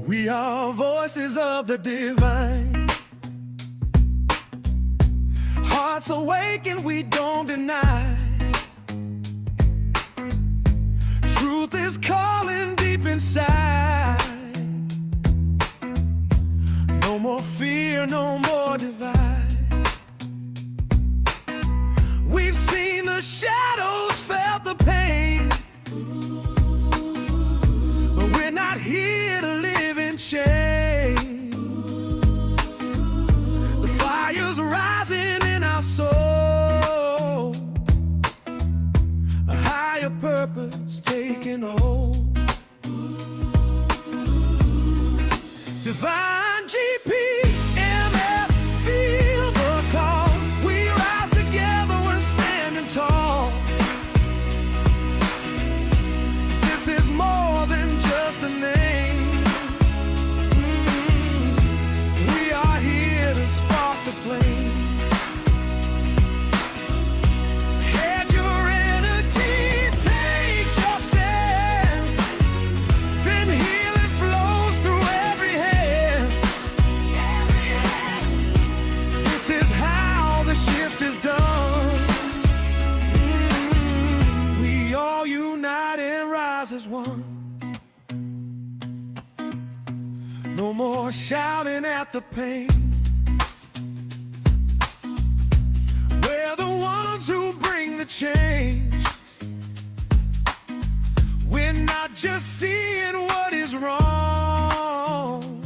We are voices of the divine. Hearts awaken, we don't deny. Truth is calling deep inside. No more fear, no more divide. We've seen the shadows, felt the pain, but we're not here to live in shame. The fire's rising in our soul, a higher purpose taking hold. Divine GPMS, feel the call. We rise together, we're standing tall. This is more than just a name. We are here to spark the flame. Add your energy, take your stand. Then healing flows through every hand. This is how the shift is done. We all unite and rise as one. No more shouting at the pain. We're the ones who bring the change. We're not just seeing what is wrong,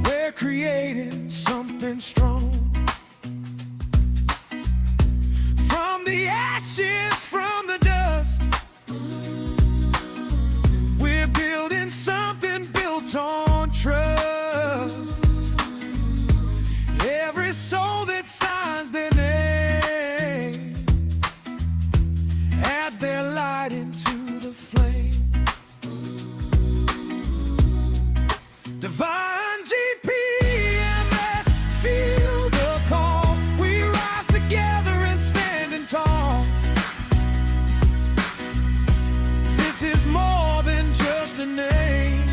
we're creating something strong. From the ashes, from the dust, we're building something built on trust. Every soul that signs their name adds their light into the flame. Divine GPMS, feel the call. We rise together and standing tall. This is more than just a name.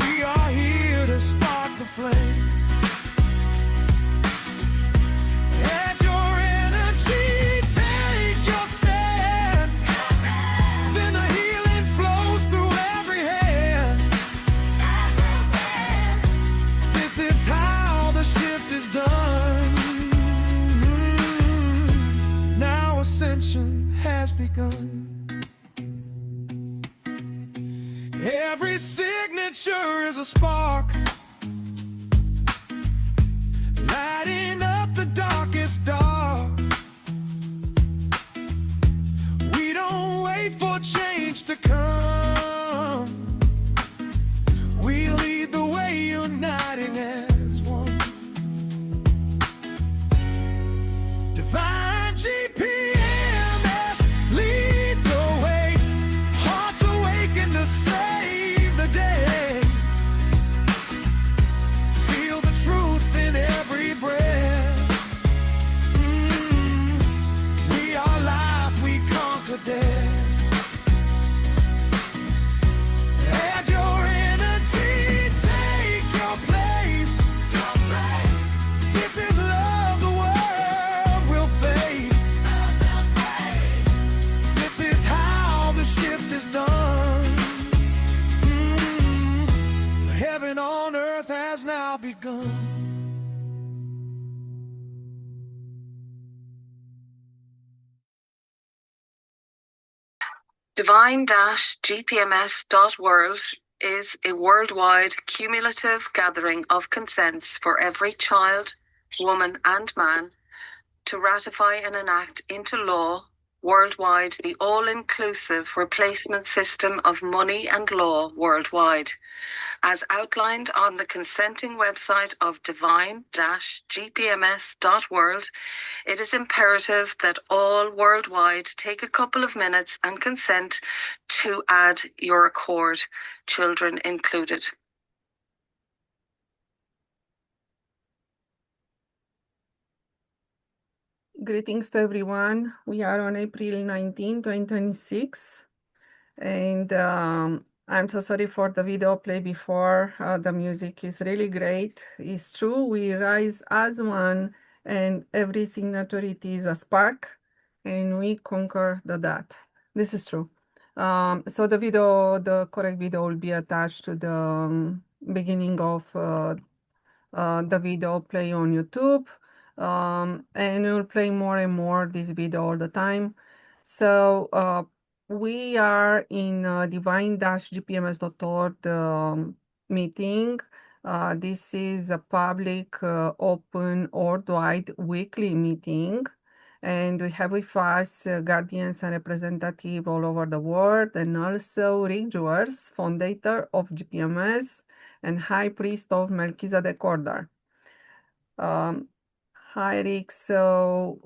We are here to spark the flame. Add your energy, take your stand. Then the healing flows through every hand. This is how the shift is done. Now ascension has begun. Every signature is a spark, lighting up the darkest dark. We don't wait for change to come. We lead the way, uniting as one. Divine GPMS, lead the way. Hearts awaken to save the day. Feel the truth in every breath. We are life, we conquer death. Add your energy, take your place. This is love, the world will fade. This is how the shift is done. Heaven on earth has now begun. Divine-gpms.world is a worldwide cumulative gathering of consents for every child, woman, and man to ratify and enact into law worldwide the all-inclusive replacement system of money and law worldwide, as outlined on the consenting website of Divine-gpms.world. It is imperative that all worldwide take a couple of minutes and consent to add your accord, children included. Greetings to everyone. We are on April 19, 2026. And I'm so sorry for the video play before. The music is really great. It's true, we rise as one, and every signature it is a spark, and we conquer the dot. This is true. So the correct video will be attached to the beginning of the video play on YouTube. And we'll play more and more this video all the time. So we are in divine-gpms.world meeting. This is a public, open, worldwide weekly meeting. And we have with us guardians and representatives all over the world, and also Rick Jewers, founder of GPMS and High Priest of Melchizedek Order. Um, Hi, Rick. So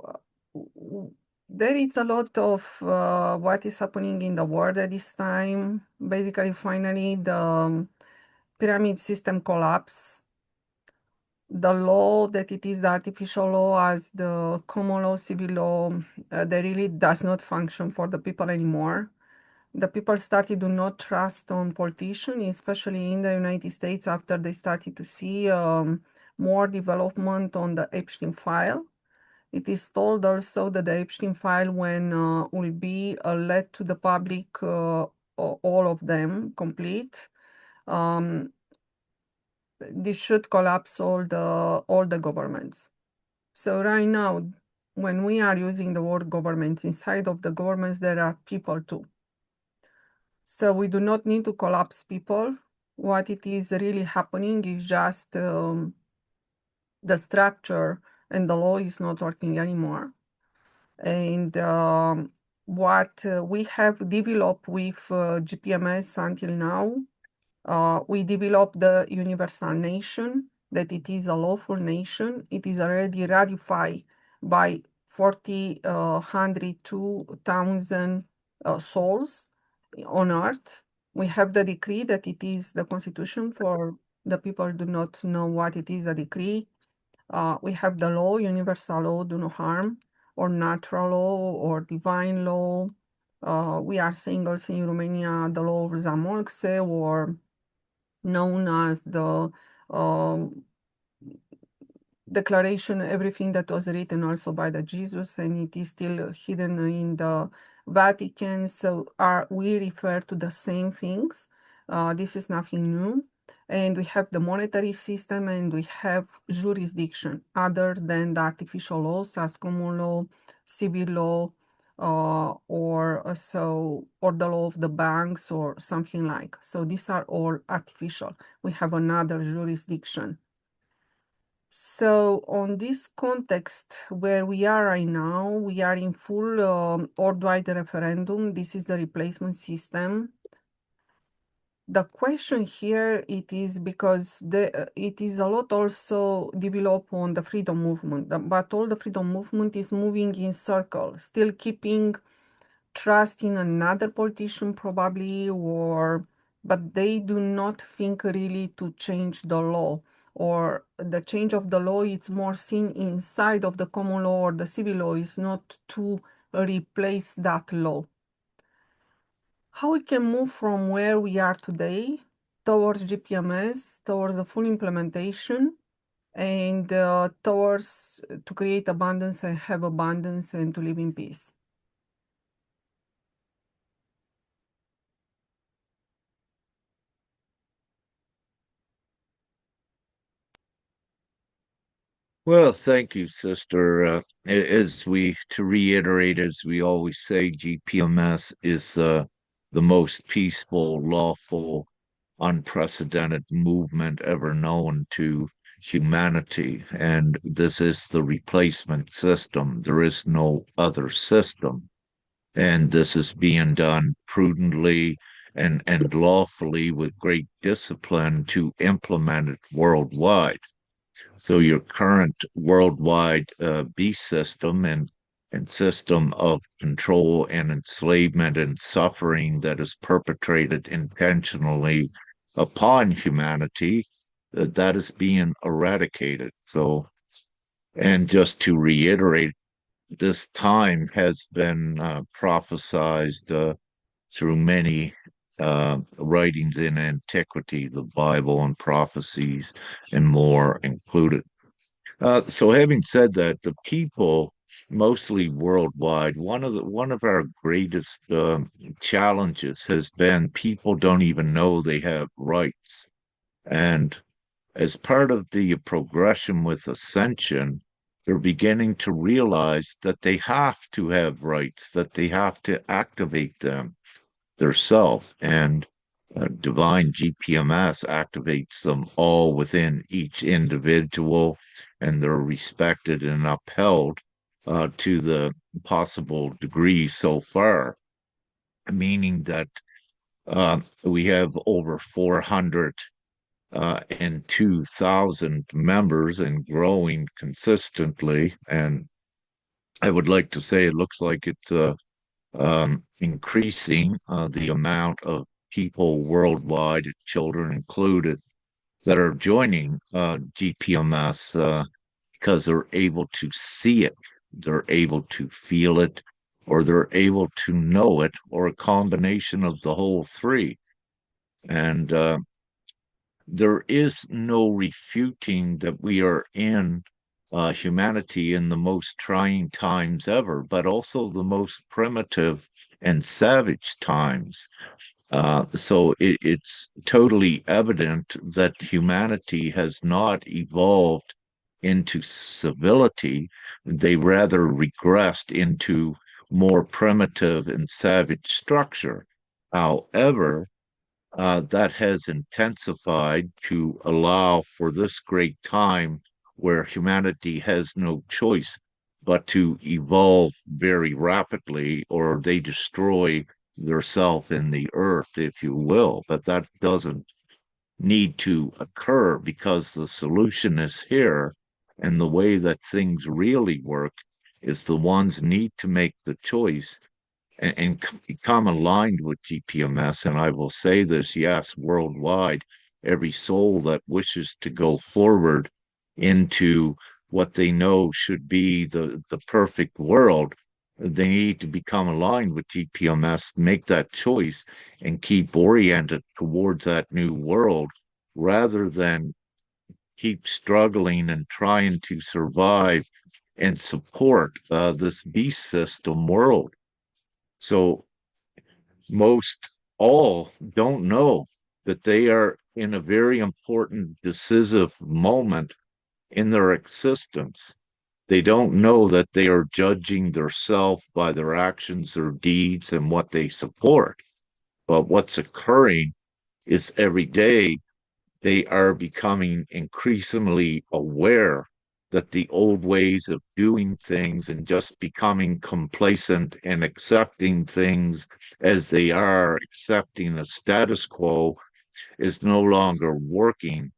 there is a lot of what is happening in the world at this time. Basically, finally, the pyramid system collapse. The law that it is the artificial law as the common law, civil law, they really does not function for the people anymore. The people started to not trust on politicians, especially in the United States, after they started to see more development on the Epstein file. It is told also that the Epstein file, when will be led to the public, all of them complete, um, this should collapse all the governments. So right now, when we are using the word governments, inside of the governments there are people too. So we do not need to collapse people. What it is really happening is just the structure and the law is not working anymore. And what we have developed with GPMS until now, we developed the universal nation, that it is a lawful nation. It is already ratified by 102,000 souls on earth. We have the decree that it is the constitution for the people who do not know what it is, a decree. We have the law, universal law, do no harm, or natural law, or divine law. We are saying also in Romania the law of Zamolxe, or known as the um, declaration, everything that was written also by the Jesus, and it is still hidden in the Vatican. So we refer to the same things. This is nothing new. And we have the monetary system, and we have jurisdiction other than the artificial laws as common law, civil law, or the law of the banks or something like. So these are all artificial. We have another jurisdiction. So on this context where we are right now, we are in full worldwide referendum. This is the replacement system. The question here, it is because it is a lot also developed on the freedom movement, but all the freedom movement is moving in circle, still keeping trust in another politician probably, but they do not think really to change the law, or the change of the law is more seen inside of the common law or the civil law, is not to replace that law. How we can move from where we are today towards GPMS, towards the full implementation, and towards to create abundance and have abundance and to live in peace. Well, thank you, sister. To reiterate, as we always say, GPMS is the most peaceful, lawful, unprecedented movement ever known to humanity. And this is the replacement system. There is no other system. And this is being done prudently and lawfully with great discipline to implement it worldwide. So your current worldwide beast system and system of control and enslavement and suffering that is perpetrated intentionally upon humanity, that is being eradicated. So, and just to reiterate, this time has been prophesized through many writings in antiquity, the Bible and prophecies and more included. So having said that, the people mostly worldwide, one of our greatest challenges has been people don't even know they have rights. And as part of the progression with ascension, they're beginning to realize that they have to have rights, that they have to activate them their self. And divine GPMS activates them all within each individual, and they're respected and upheld to the possible degree so far, meaning that we have over 400 and 2,000 members and growing consistently. And I would like to say it looks like it's increasing the amount of people worldwide, children included, that are joining GPMS because they're able to see it, they're able to feel it, or they're able to know it, or a combination of the whole three. And there is no refuting that we are in humanity in the most trying times ever, but also the most primitive and savage times. So it's totally evident that humanity has not evolved into civility. They rather regressed into more primitive and savage structure. However, that has intensified to allow for this great time where humanity has no choice but to evolve very rapidly, or they destroy their self in the earth, if you will. But that doesn't need to occur because the solution is here. And the way that things really work is the ones need to make the choice and become aligned with GPMS. And I will say this, yes, worldwide, every soul that wishes to go forward into what they know should be the perfect world, they need to become aligned with GPMS, make that choice, and keep oriented towards that new world rather than keep struggling and trying to survive and support this beast system world. So most all don't know that they are in a very important, decisive moment in their existence. They don't know that they are judging their self by their actions, their deeds, and what they support. But what's occurring is every day they are becoming increasingly aware that the old ways of doing things and just becoming complacent and accepting things as they are, accepting the status quo is no longer working.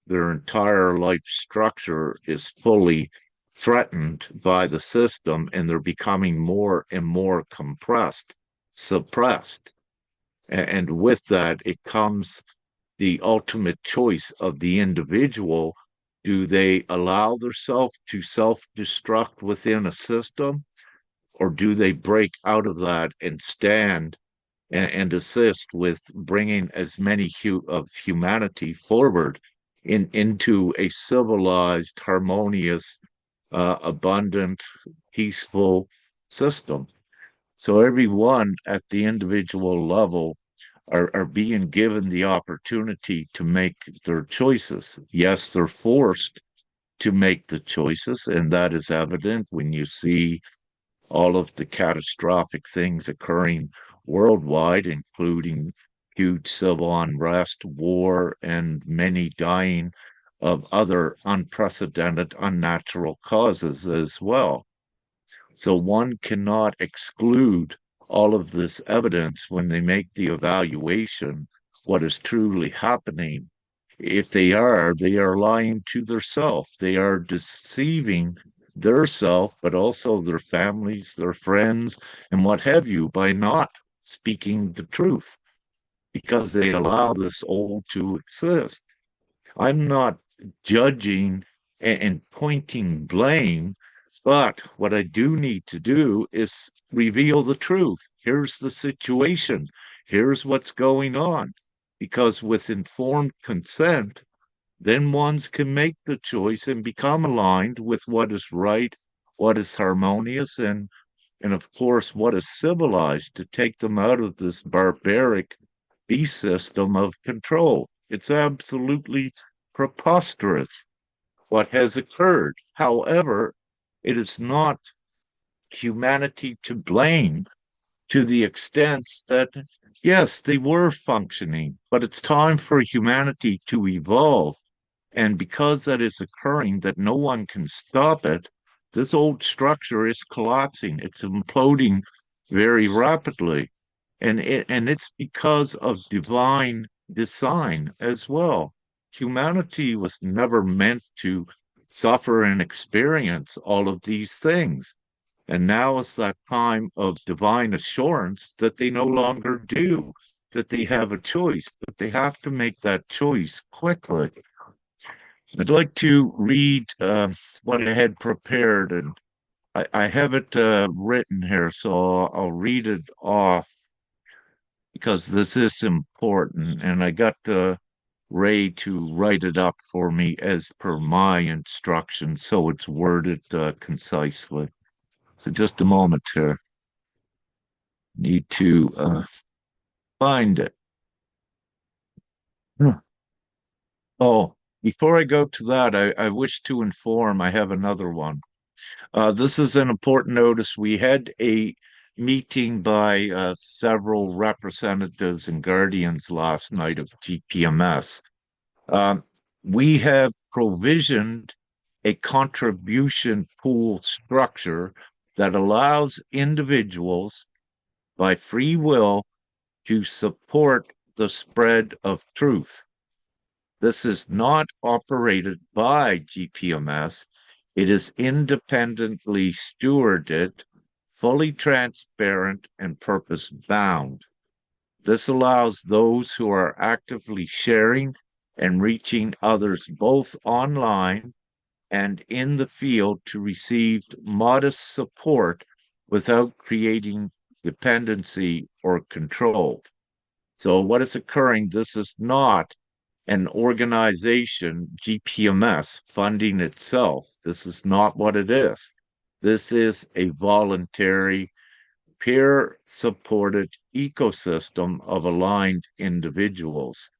Their entire life structure is fully threatened by the system, and they're becoming more and more compressed, suppressed. And with that, it comes the ultimate choice of the individual. Do they allow themselves to self-destruct within a system, or do they break out of that and stand and assist with bringing as many of humanity forward into a civilized, harmonious, abundant, peaceful system? So everyone at the individual level are being given the opportunity to make their choices. Yes, they're forced to make the choices, and that is evident when you see all of the catastrophic things occurring worldwide, including huge civil unrest, war, and many dying of other unprecedented, unnatural causes as well. So one cannot exclude all of this evidence when they make the evaluation what is truly happening. If they are lying to their self. They are deceiving their self, but also their families, their friends, and what have you by not speaking the truth because they allow this all to exist. I'm not judging and pointing blame, but what I do need to do is reveal the truth. Here's the situation. Here's what's going on. Because with informed consent, then ones can make the choice and become aligned with what is right, what is harmonious, and of course, what is civilized to take them out of this barbaric beast system of control. It's absolutely preposterous what has occurred. However, it is not humanity to blame to the extent that, yes, they were functioning, but it's time for humanity to evolve. And because that is occurring, that no one can stop it, this old structure is collapsing. It's imploding very rapidly. And it's because of divine design as well. Humanity was never meant to suffer and experience all of these things. And now is that time of divine assurance that they no longer do, that they have a choice, but they have to make that choice quickly. I'd like to read what I had prepared, and I have it written here, so I'll read it off because this is important. And I got Ray to write it up for me as per my instructions, so it's worded concisely. So just a moment here. Need to find it. Oh, before I go to that, I wish to inform I have another one. This is an important notice. We had a meeting by several representatives and guardians last night of GPMS. Um, we have provisioned a contribution pool structure that allows individuals by free will to support the spread of truth. This is not operated by GPMS. It is independently stewarded, fully transparent, and purpose bound. This allows those who are actively sharing and reaching others both online and in the field to receive modest support without creating dependency or control. So, what is occurring? This is not an organization, GPMS, funding itself. This is not what it is. This is a voluntary, peer supported ecosystem of aligned individuals.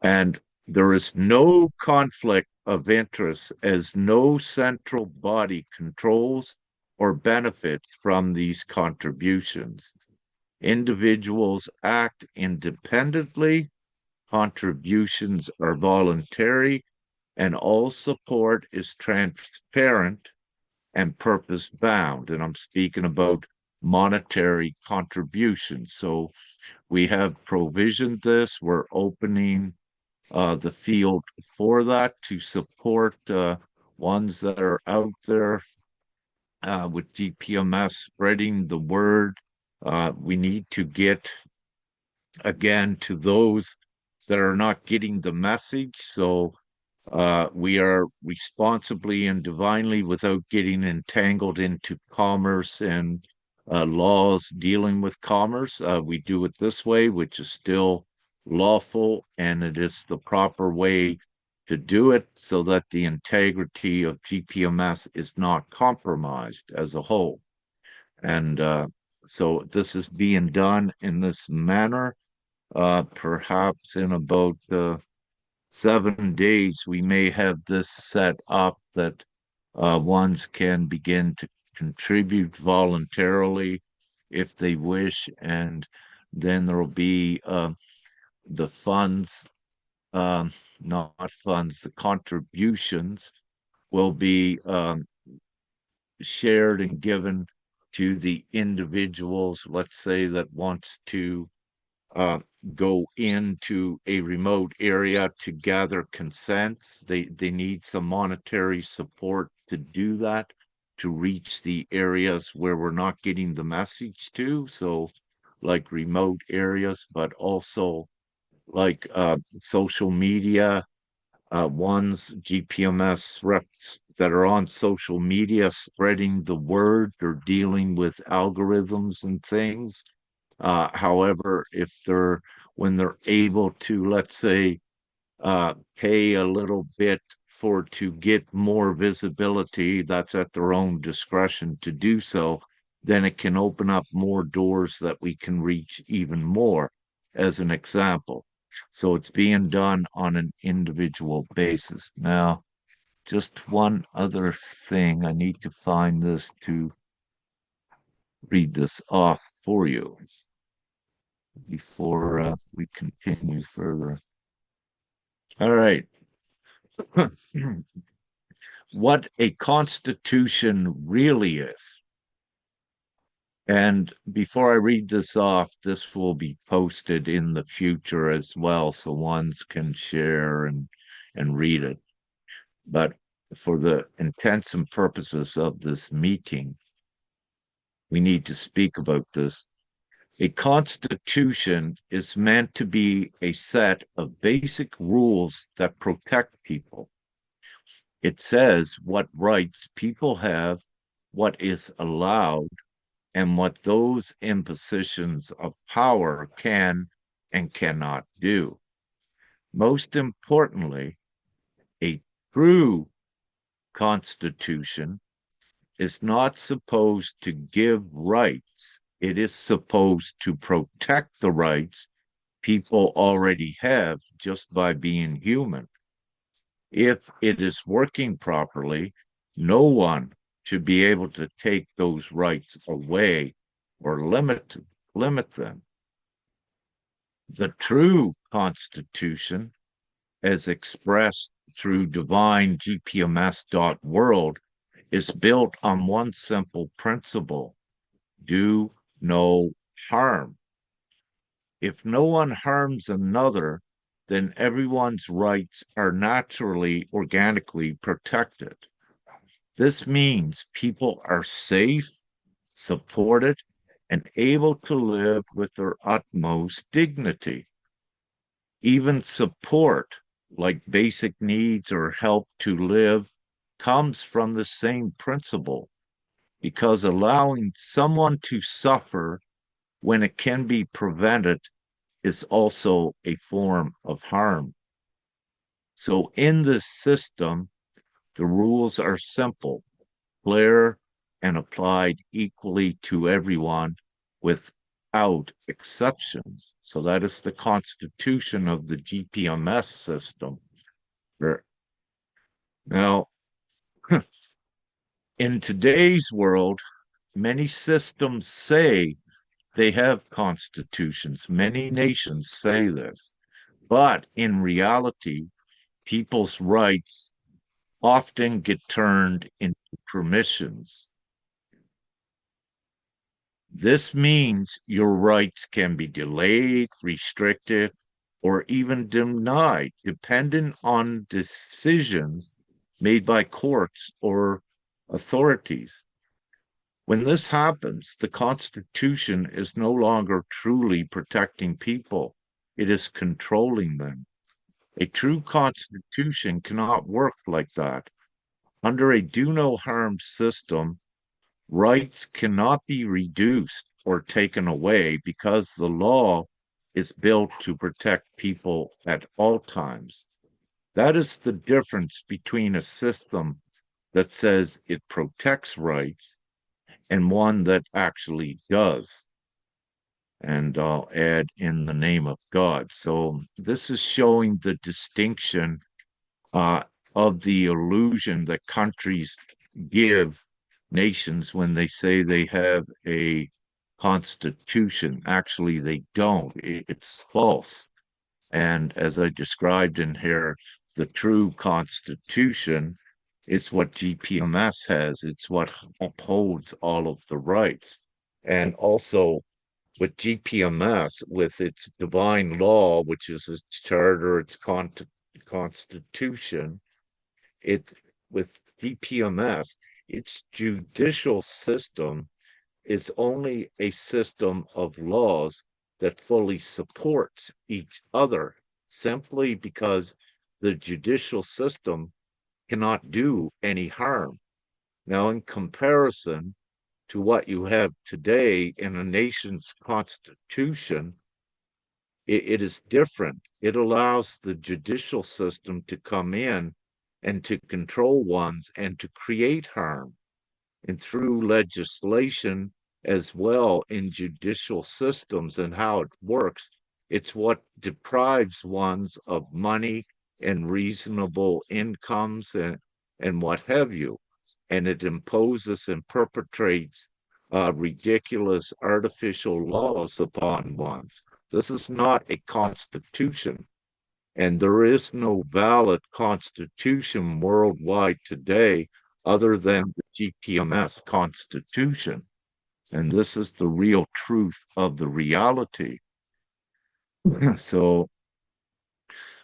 And there is no conflict of interest as no central body controls or benefits from these contributions. Individuals act independently, contributions are voluntary, and all support is transparent and purpose bound. And I'm speaking about monetary contributions. So we have provisioned this. We're opening the field for that to support ones that are out there with GPMS spreading the word. We need to get again to those that are not getting the message. So we are responsibly and divinely, without getting entangled into commerce and laws dealing with commerce. We do it this way, which is still lawful, and it is the proper way to do it so that the integrity of GPMS is not compromised as a whole. And so this is being done in this manner. Perhaps in about 7 days, we may have this set up that ones can begin to contribute voluntarily if they wish, and then there will be the funds, not funds, the contributions will be shared and given to the individuals, let's say, that wants to go into a remote area to gather consents. They need some monetary support to do that, to reach the areas where we're not getting the message to. So like remote areas, but also like social media ones, GPMS reps that are on social media spreading the word. They're dealing with algorithms and things. However, when they're able to, let's say, pay a little bit to get more visibility, that's at their own discretion to do so, then it can open up more doors that we can reach even more, as an example. So it's being done on an individual basis. Now, just one other thing, I need to find this to read this off for you before we continue further. All right. What a constitution really is. And before I read this off, this will be posted in the future as well, so ones can share and read it. But for the intents and purposes of this meeting, we need to speak about this. A constitution is meant to be a set of basic rules that protect people. It says what rights people have, what is allowed, and what those in positions of power can and cannot do. Most importantly, a true constitution is not supposed to give rights. It is supposed to protect the rights people already have just by being human. If it is working properly, no one should be able to take those rights away or limit them. The true Constitution, as expressed through Divine-gpms.world, is built on one simple principle: do no harm. If no one harms another, then everyone's rights are naturally, organically protected. This means people are safe, supported, and able to live with their utmost dignity. Even support, like basic needs or help to live, comes from the same principle, because allowing someone to suffer when it can be prevented is also a form of harm. So in this system, the rules are simple, clear, and applied equally to everyone without exceptions. So that is the constitution of the GPMS system. Now, in today's world, many systems say they have constitutions. Many nations say this. But in reality, people's rights often get turned into permissions. This means your rights can be delayed, restricted, or even denied, depending on decisions made by courts or authorities. When this happens, the Constitution is no longer truly protecting people, it is controlling them. A true Constitution cannot work like that. Under a do no harm system, rights cannot be reduced or taken away because the law is built to protect people at all times. That is the difference between a system that says it protects rights and one that actually does. And I'll add in the name of God. So this is showing the distinction of the illusion that countries give nations when they say they have a constitution. Actually, they don't. It's false. And as I described in here, the true constitution is what GPMS has. It's what upholds all of the rights. And also with GPMS, with its divine law, which is its charter, its constitution, it with GPMS, its judicial system is only a system of laws that fully supports each other, simply because the judicial system cannot do any harm. Now, in comparison to what you have today in a nation's constitution, it is different. It allows the judicial system to come in and to control ones and to create harm. And through legislation as well in judicial systems and how it works, it's what deprives ones of money and reasonable incomes and what have you. And it imposes and perpetrates ridiculous artificial laws upon ones. This is not a constitution. And there is no valid constitution worldwide today other than the GPMS constitution. And this is the real truth of the reality. So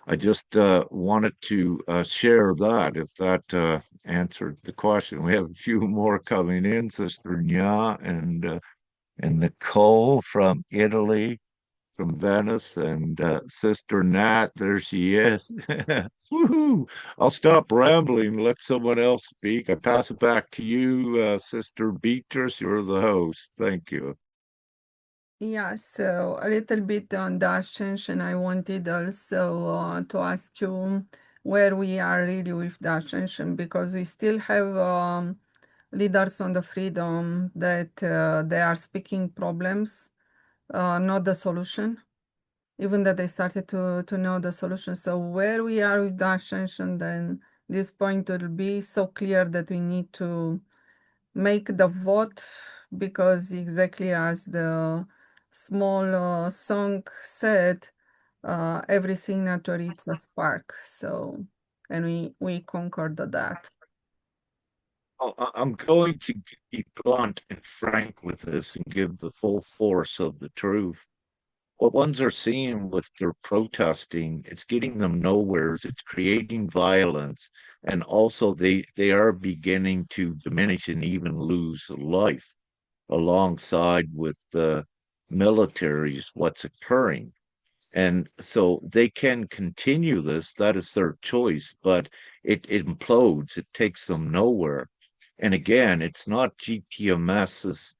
I just wanted to share that, if that answered the question. We have a few more coming in, Sister Nya and Nicole from Italy, from Venice, and Sister Nat, there she is. Woohoo! I'll stop rambling, let someone else speak. I pass it back to you, Sister Beatrice. You're the host. Thank you. Yeah, so a little bit on the ascension. I wanted also to ask you where we are really with the ascension, because we still have leaders on the freedom that they are speaking problems, not the solution, even that they started to know the solution. So where we are with the ascension, then this point will be so clear that we need to make the vote, because exactly as the small song said, every signature is a spark. So, and we conquered that. I'm going to be blunt and frank with this and give the full force of the truth. What ones are seeing with their protesting, it's getting them nowheres, it's creating violence, and also they are beginning to diminish and even lose life alongside with the militaries, what's occurring. And so they can continue this, that is their choice, but it implodes, it takes them nowhere. And again, it's not GPMS's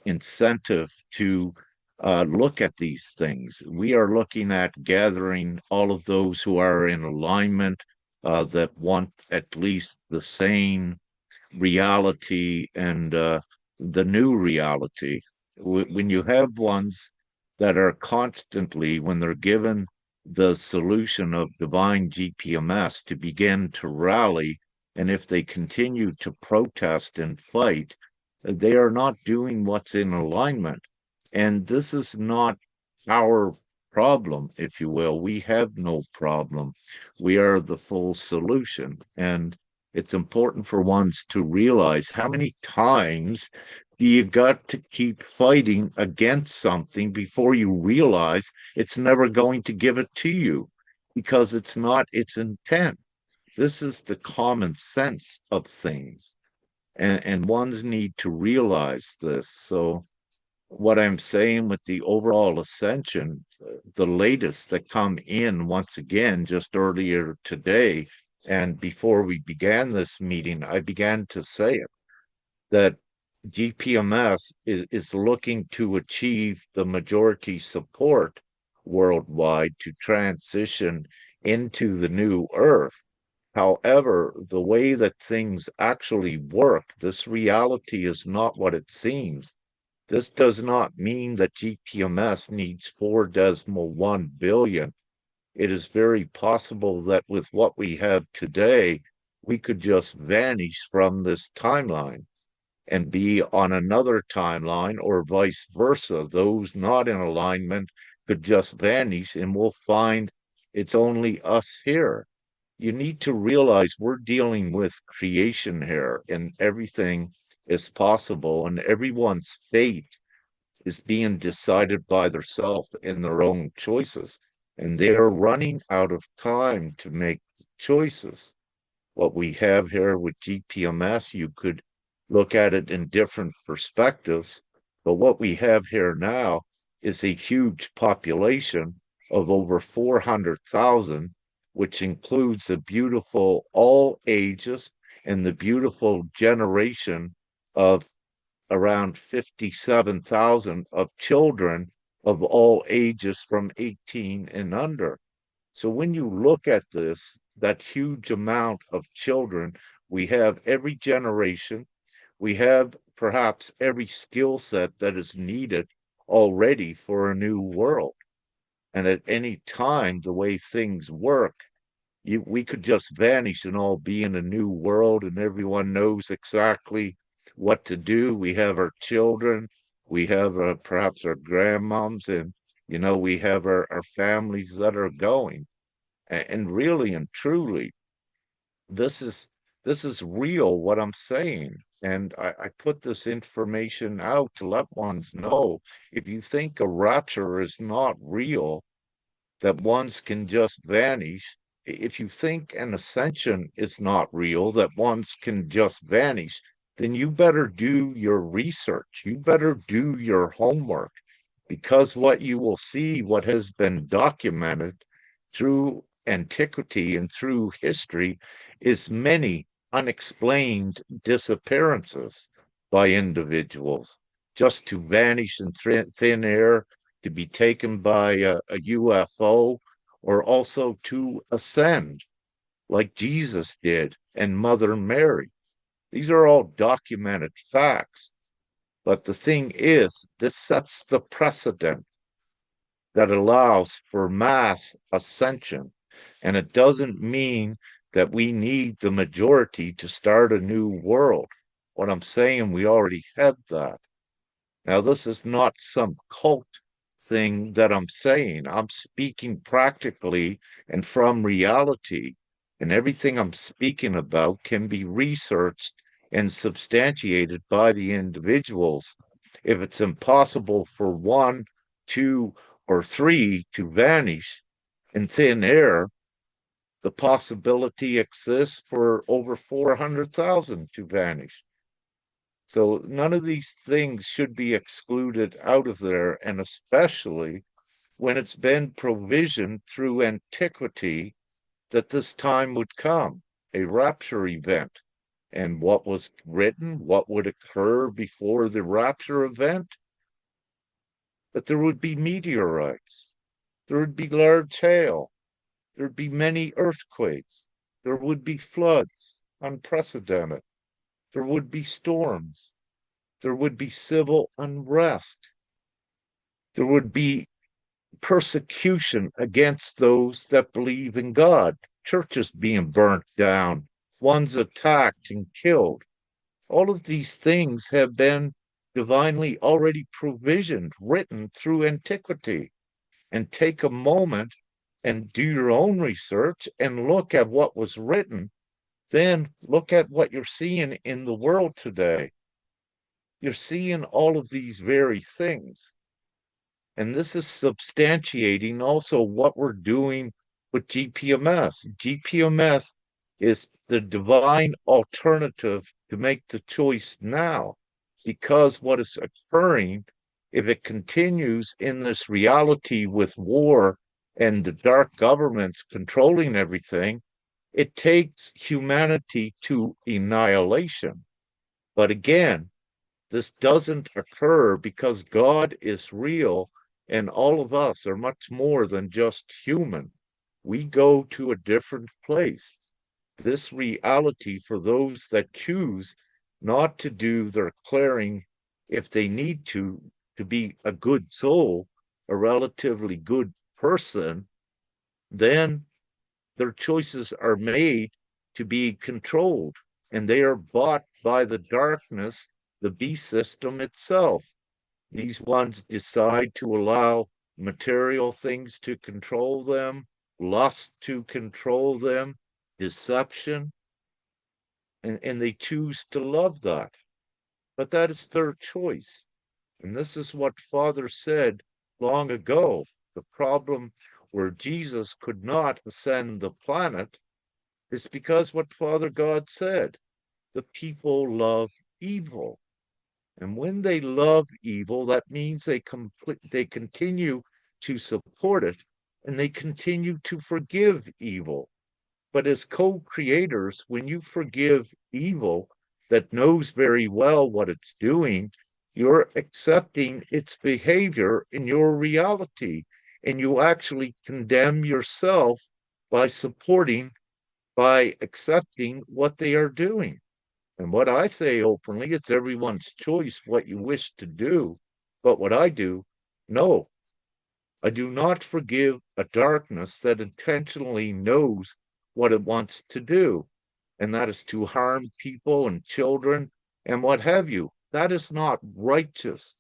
incentive to look at these things. We are looking at gathering all of those who are in alignment, that want at least the same reality and the new reality. When you have ones that are constantly, when they're given the solution of divine GPMS, to begin to rally, and if they continue to protest and fight, they are not doing what's in alignment. And this is not our problem, if you will. We have no problem. We are the full solution. And it's important for ones to realize how many times you've got to keep fighting against something before you realize it's never going to give it to you, because it's not its intent. This is the common sense of things. And ones need to realize this. So what I'm saying with the overall ascension, the latest that come in once again just earlier today, and before we began this meeting, I began to say it, that GPMS is looking to achieve the majority support worldwide to transition into the new Earth. However, the way that things actually work, this reality is not what it seems. This does not mean that GPMS needs 4.1 billion. It is very possible that with what we have today, we could just vanish from this timeline and be on another timeline, or vice versa. Those not in alignment could just vanish, and we'll find it's only us here. You need to realize we're dealing with creation here, and everything is possible, and everyone's fate is being decided by themselves in their own choices. And they are running out of time to make choices. What we have here with GPMS, you could look at it in different perspectives, but what we have here now is a huge population of over 400,000 which includes the beautiful all ages and the beautiful generation of around 57,000 of children of all ages from 18 and under. So when you look at this, that huge amount of children, we have every generation, we have perhaps every skill set that is needed already for a new world. And at any time, the way things work, we could just vanish and all be in a new world, and everyone knows exactly what to do. We have our children, we have perhaps our grandmoms, and we have our families that are going. And really and truly, this is real what I'm saying. And I put this information out to let ones know, if you think a rapture is not real, that ones can just vanish. If you think an ascension is not real, that ones can just vanish, then you better do your research. You better do your homework, because what you will see, what has been documented through antiquity and through history, is many unexplained disappearances by individuals, just to vanish in thin air, to be taken by a UFO, or also to ascend like Jesus did and Mother Mary. These are all documented facts. But the thing is, this sets the precedent that allows for mass ascension. And it doesn't mean that we need the majority to start a new world. What I'm saying, we already have that. Now, this is not some cult thing that I'm saying. I'm speaking practically and from reality. And everything I'm speaking about can be researched and substantiated by the individuals. If it's impossible for one, two, or three to vanish in thin air, the possibility exists for over 400,000 to vanish. So none of these things should be excluded out of there, and especially when it's been provisioned through antiquity that this time would come, a rapture event. And what was written, what would occur before the rapture event? That there would be meteorites, there would be large hail, there would be many earthquakes, there would be floods, unprecedented, there would be storms, there would be civil unrest, there would be persecution against those that believe in God, churches being burnt down, ones attacked and killed. All of these things have been divinely already provisioned, written through antiquity. And take a moment and do your own research and look at what was written. Then look at what you're seeing in the world today. You're seeing all of these very things. And this is substantiating also what we're doing with GPMS. GPMS is the divine alternative to make the choice now, because what is occurring, if it continues in this reality with war and the dark governments controlling everything, it takes humanity to annihilation. But again, this doesn't occur because God is real and all of us are much more than just human. We go to a different place. This reality, for those that choose not to do their clearing, if they need to be a good soul, a relatively good person, then their choices are made to be controlled, and they are bought by the darkness, the beast system itself. These ones decide to allow material things to control them, lust to control them, deception, and they choose to love that. But that is their choice. And this is what Father said long ago. The problem where Jesus could not ascend the planet is because what Father God said, the people love evil. And when they love evil, that means they continue to support it and they continue to forgive evil. But as co-creators, when you forgive evil that knows very well what it's doing, you're accepting its behavior in your reality, and you actually condemn yourself by supporting, by accepting what they are doing. And what I say openly, it's everyone's choice what you wish to do. But what I do, no, I do not forgive a darkness that intentionally knows what it wants to do, and that is to harm people and children and what have you. That is not righteous.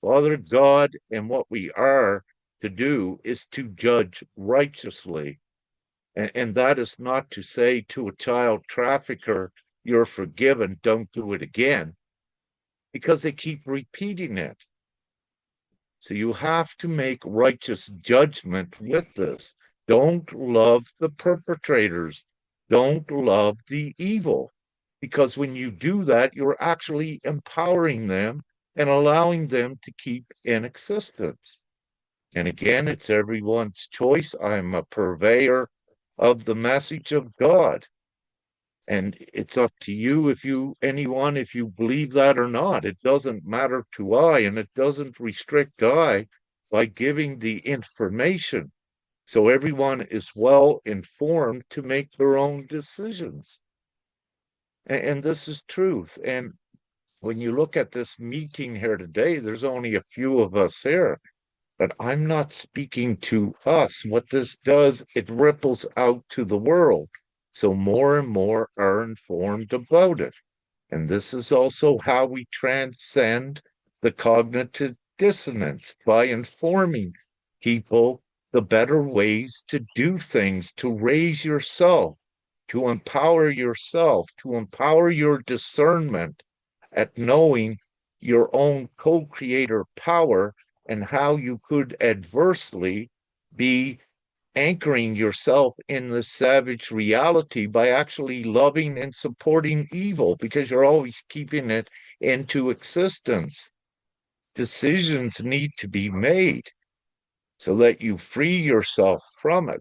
Father God, and what we are to do is to judge righteously. And that is not to say to a child trafficker, you're forgiven, don't do it again, because they keep repeating it. So you have to make righteous judgment with this. Don't love the perpetrators. Don't love the evil. Because when you do that, you're actually empowering them and allowing them to keep in existence. And again, it's everyone's choice. I'm a purveyor of the message of God. And it's up to you if you believe that or not. It doesn't matter to I, and it doesn't restrict I by giving the information. So everyone is well informed to make their own decisions. And this is truth. And when you look at this meeting here today, there's only a few of us here. But I'm not speaking to us. What this does, it ripples out to the world. So more and more are informed about it. And this is also how we transcend the cognitive dissonance by informing people the better ways to do things, to raise yourself, to empower yourself, to empower your discernment at knowing your own co-creator power and how you could adversely be anchoring yourself in the savage reality by actually loving and supporting evil because you're always keeping it into existence. Decisions need to be made so that you free yourself from it.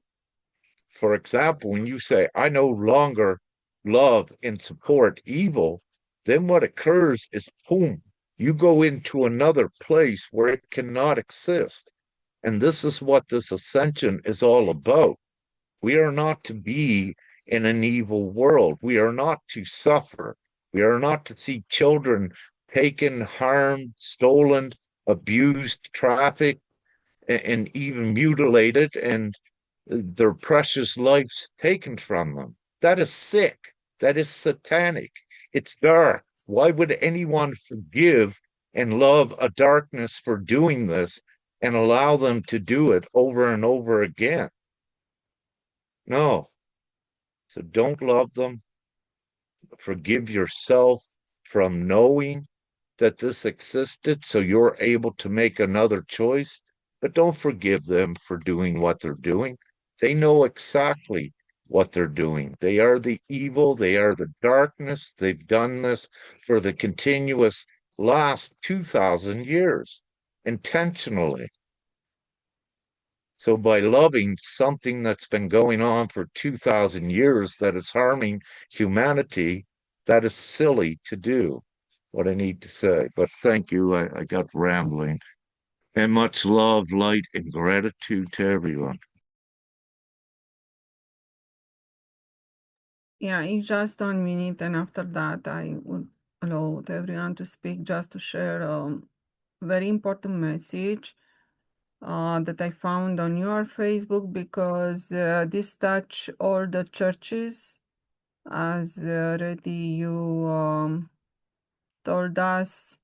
For example, when you say, I no longer love and support evil, then what occurs is, boom, you go into another place where it cannot exist. And this is what this ascension is all about. We are not to be in an evil world. We are not to suffer. We are not to see children taken, harmed, stolen, abused, trafficked, and even mutilated, and their precious lives taken from them. That is sick. That is satanic. It's dark. Why would anyone forgive and love a darkness for doing this and allow them to do it over and over again? No. So don't love them. Forgive yourself from knowing that this existed so you're able to make another choice. But don't forgive them for doing what they're doing. They know exactly what they're doing. They are the evil, they are the darkness. They've done this for the continuous last 2,000 years intentionally. So by loving something that's been going on for 2,000 years that is harming humanity, that is silly to do, what I need to say. But thank you. I got rambling. And much love, light, and gratitude to everyone. Yeah, it's just 1 minute, and after that, I would allow to everyone to speak just to share a very important message that I found on your Facebook because this touch all the churches, as already you told us.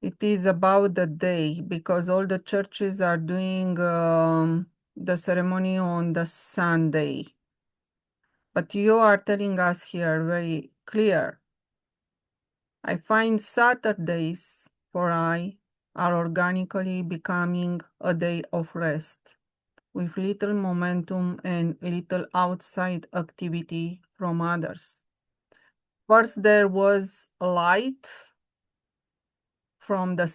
It is about the day because all the churches are doing the ceremony on the Sunday. But you are telling us here very clear. I find Saturdays for I are organically becoming a day of rest, with little momentum and little outside activity from others. First, there was a light from the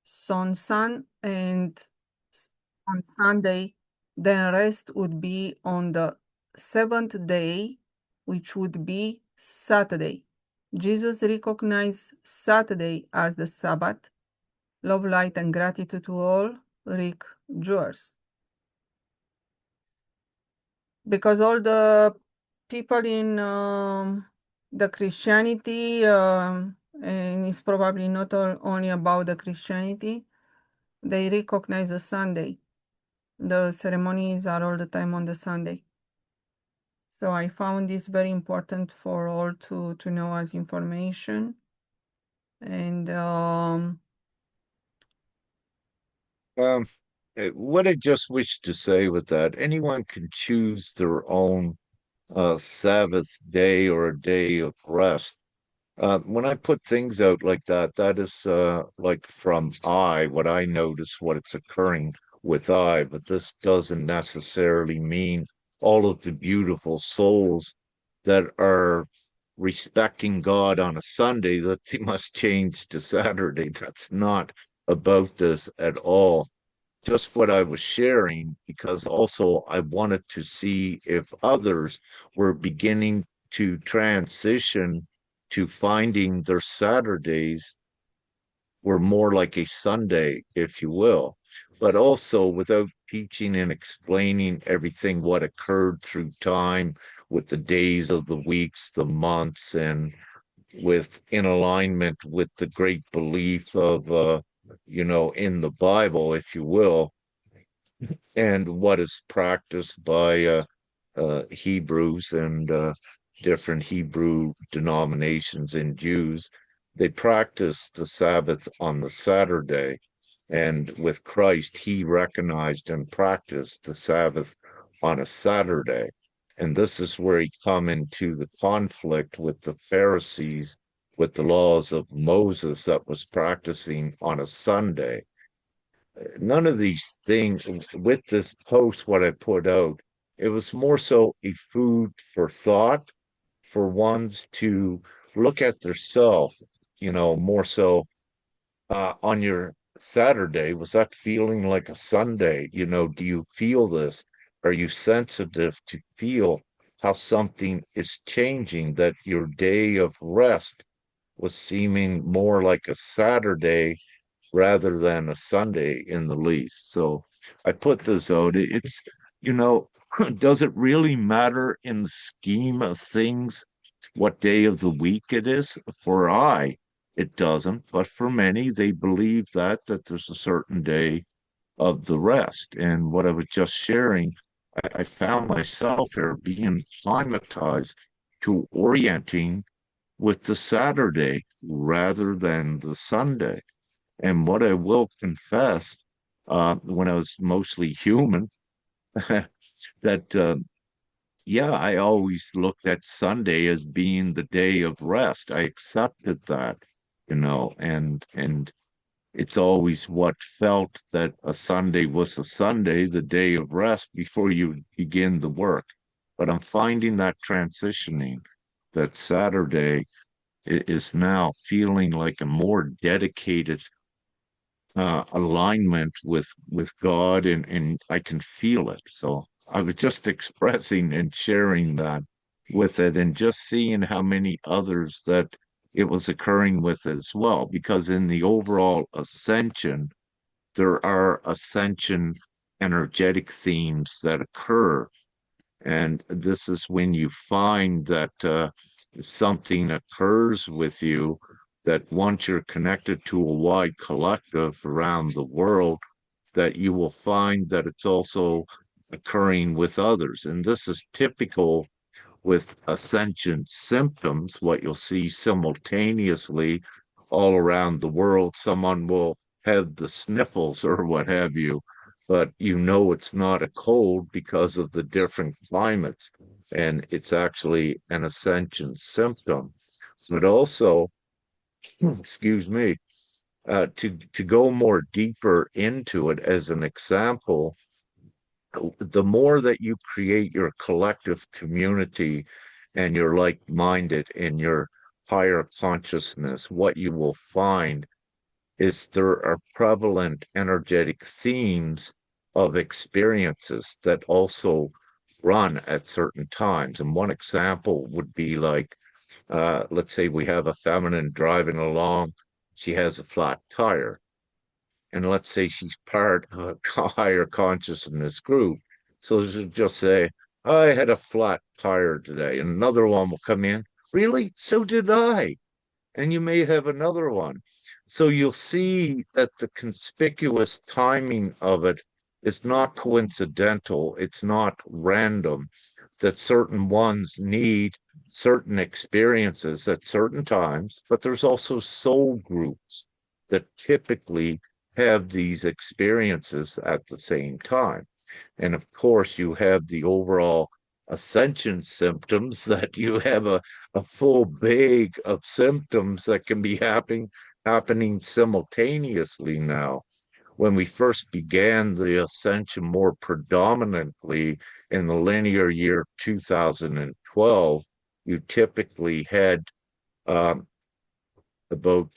sun, and on Sunday, then rest would be on the seventh day, which would be Saturday. Jesus recognized Saturday as the Sabbath. Love, light, and gratitude to all, Rick Jewers. Because all the people in the Christianity, and it's probably not only about the Christianity, they recognize the Sunday. The ceremonies are all the time on the Sunday. So I found this very important for all to know as information. And What I just wish to say with that, anyone can choose their own Sabbath day or a day of rest. When I put things out like that, that is like from what I notice, what it's occurring with but this doesn't necessarily mean all of the beautiful souls that are respecting God on a Sunday that they must change to Saturday. That's not about this at all. Just what I was sharing, because also I wanted to see if others were beginning to transition to finding their Saturdays were more like a Sunday, if you will, but also without teaching and explaining everything what occurred through time with the days of the weeks, the months, and with in alignment with the great belief of in the Bible, if you will, and what is practiced by Hebrews and different Hebrew denominations and Jews. They practice the Sabbath on the Saturday. And with Christ, he recognized and practiced the Sabbath on a Saturday. And this is where he come into the conflict with the Pharisees, with the laws of Moses that was practicing on a Sunday. None of these things with this post, what I put out, it was more so a food for thought for ones to look at their self, more so on your Saturday, was that feeling like a Sunday? Do you feel this? Are you sensitive to feel how something is changing, that your day of rest was seeming more like a Saturday rather than a Sunday in the least. So I put this out. It's, you know, does it really matter in the scheme of things what day of the week it is? For it doesn't. But for many, they believe that there's a certain day of the rest. And what I was just sharing, I found myself here being climatized to orienting with the Saturday rather than the Sunday. And what I will confess, when I was mostly human, that yeah, I always looked at Sunday as being the day of rest. I accepted that, and it's always what felt that a Sunday was a Sunday, the day of rest before you begin the work. But I'm finding that transitioning, that Saturday is now feeling like a more dedicated alignment with God, and I can feel it. So I was just expressing and sharing that with it, and just seeing how many others that it was occurring with as well. Because in the overall ascension, there are ascension energetic themes that occur, and this is when you find that something occurs with you, that once you're connected to a wide collective around the world, that you will find that it's also occurring with others. And this is typical with ascension symptoms, what you'll see simultaneously all around the world. Someone will have the sniffles or what have you, but it's not a cold because of the different climates, and it's actually an ascension symptom. But also, excuse me, to go more deeper into it, as an example, the more that you create your collective community and you're like-minded in your higher consciousness, what you will find is there are prevalent energetic themes of experiences that also run at certain times. And one example would be like, let's say we have a feminine driving along, she has a flat tire, and let's say she's part of a higher consciousness group. So she'll just say, I had a flat tire today. And another one will come in, really? So did I. And you may have another one. So you'll see that the conspicuous timing of it is not coincidental, it's not random, that certain ones need certain experiences at certain times, but there's also soul groups that typically have these experiences at the same time. And of course, you have the overall ascension symptoms that you have a full bag of symptoms that can be happening simultaneously now. When we first began the ascension more predominantly in the linear year 2012, you typically had um, about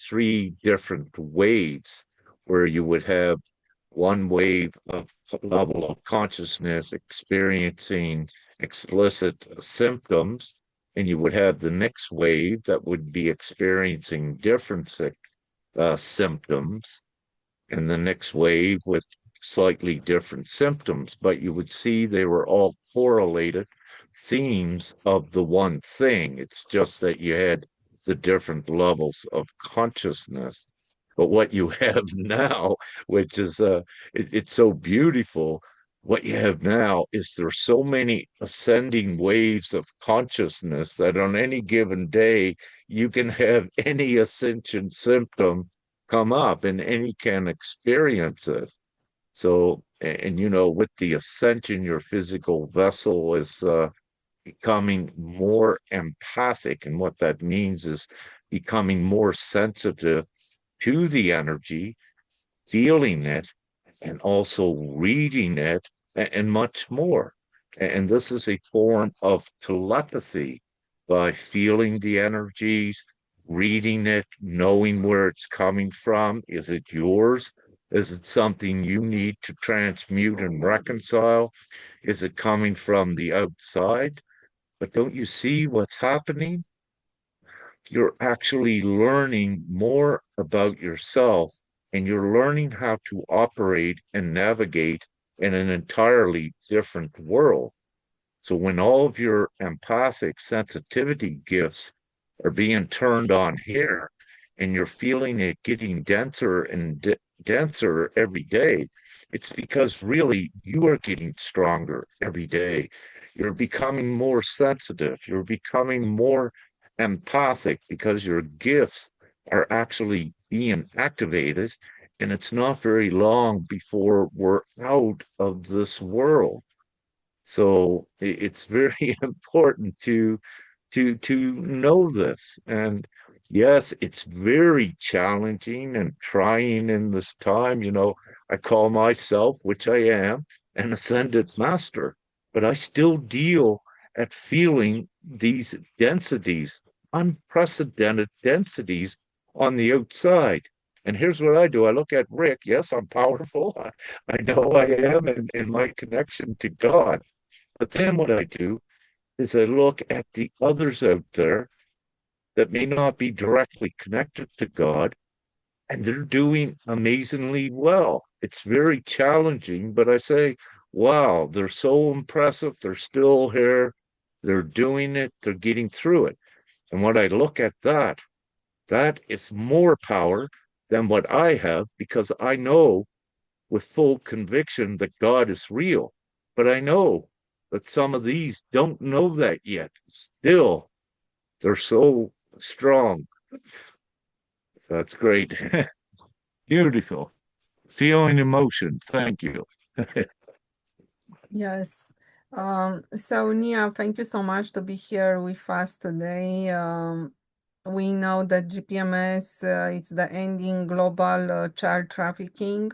three different waves where you would have one wave of level of consciousness experiencing explicit symptoms, and you would have the next wave that would be experiencing different symptoms, and the next wave with slightly different symptoms, but you would see they were all correlated themes of the one thing. It's just that you had the different levels of consciousness. But what you have now, which is it's so beautiful, what you have now is there's so many ascending waves of consciousness that on any given day you can have any ascension symptom come up and any can experience it. So, and you know, with the ascension, your physical vessel is becoming more empathic. And what that means is becoming more sensitive to the energy, feeling it, and also reading it, and much more. And this is a form of telepathy by feeling the energies, reading it, knowing where it's coming from. Is it yours? Is it something you need to transmute and reconcile? Is it coming from the outside? But don't you see what's happening? You're actually learning more about yourself, and you're learning how to operate and navigate in an entirely different world. So when all of your empathic sensitivity gifts are being turned on here and you're feeling it getting denser and denser every day, it's because really you are getting stronger every day. You're becoming more sensitive. You're becoming more empathic because your gifts are actually being activated. And it's not very long before we're out of this world. So it's very important to know this. And yes, it's very challenging and trying in this time. You know, I call myself, which I am, an ascended master, but I still deal at feeling these densities, unprecedented densities on the outside. And here's what I do. I look at Rick. Yes, I'm powerful. I know I am in my connection to God. But then what I do is I look at the others out there that may not be directly connected to God, and they're doing amazingly well. It's very challenging, but I say, wow, they're so impressive. They're still here. They're doing it. They're getting through it. And when I look at that, that is more power than what I have because I know with full conviction that God is real. But I know that some of these don't know that yet. Still, they're so strong. That's great. Beautiful. Feeling emotion. Thank you. Yes. So Nia, thank you so much to be here with us today. We know that GPMS, it's the ending global child trafficking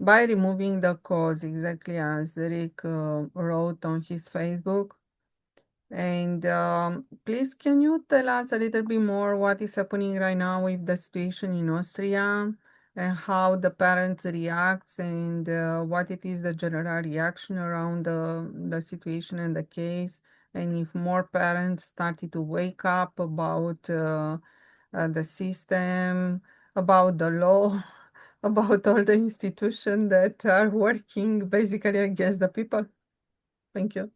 by removing the cause, exactly as Rick wrote on his Facebook. And please, can you tell us a little bit more what is happening right now with the situation in Austria? and how the parents reacts, and what it is the general reaction around the situation and the case, and if more parents started to wake up about the system, about the law, about all the institutions that are working basically against the people. Thank you.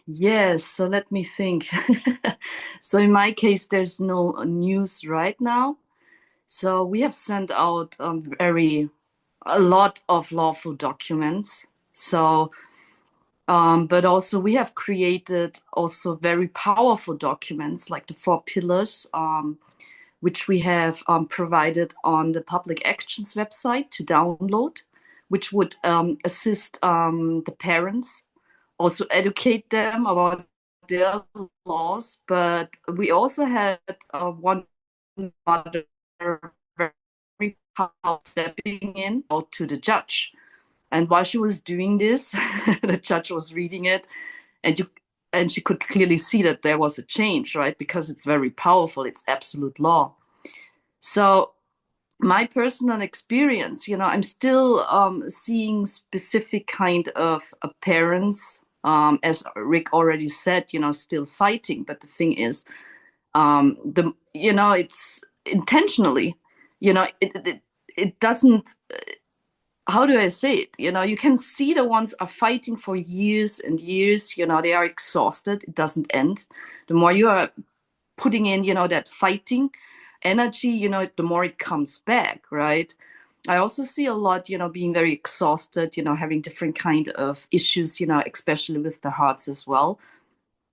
Yes, so let me think. So in my case, there's no news right now. So we have sent out a lot of lawful documents. So, but also we have created also very powerful documents like the 4 pillars, which we have provided on the Public Actions website to download, which would assist the parents, also educate them about their laws. But we also had one mother very powerful stepping in out to the judge. And while she was doing this, the judge was reading it, and she could clearly see that there was a change, right? Because it's very powerful, it's absolute law. So my personal experience, I'm still seeing specific kind of parents, as Rick already said, still fighting. But the thing is, it's intentionally, it doesn't. How do I say it? You can see the ones are fighting for years and years. They are exhausted. It doesn't end. The more you are putting in, that fighting energy, the more it comes back, right? I also see a lot, being very exhausted, having different kind of issues, especially with the hearts as well.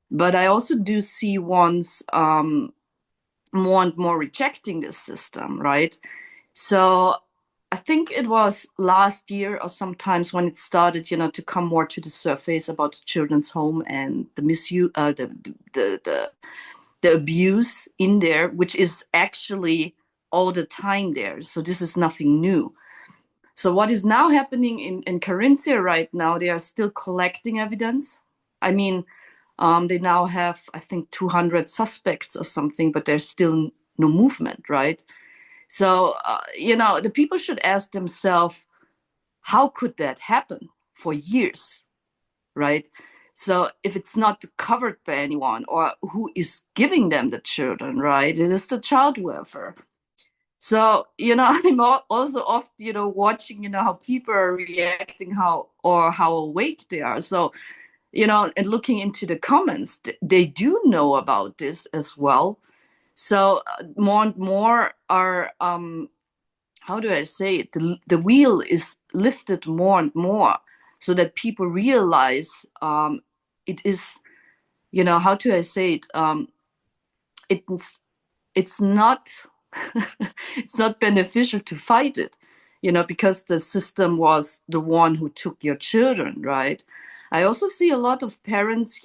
But I also do see ones more and more rejecting this system, right? So I think it was last year or sometimes when it started, to come more to the surface about the children's home and the misuse, the abuse in there, which is actually all the time there. So this is nothing new. So what is now happening in Carinthia right now, they are still collecting evidence. I mean, they now have, I think, 200 suspects or something, but there's still no movement, right? So, the people should ask themselves, how could that happen for years, right? So if it's not covered by anyone, or who is giving them the children, right? It is the child welfare. So, I'm also often, watching, how people are reacting, how awake they are. So, and looking into the comments, they do know about this as well. So more and more are, how do I say it? The wheel is lifted more and more so that people realize it is, how do I say it? It's not it's not beneficial to fight it, because the system was the one who took your children, right? I also see a lot of parents,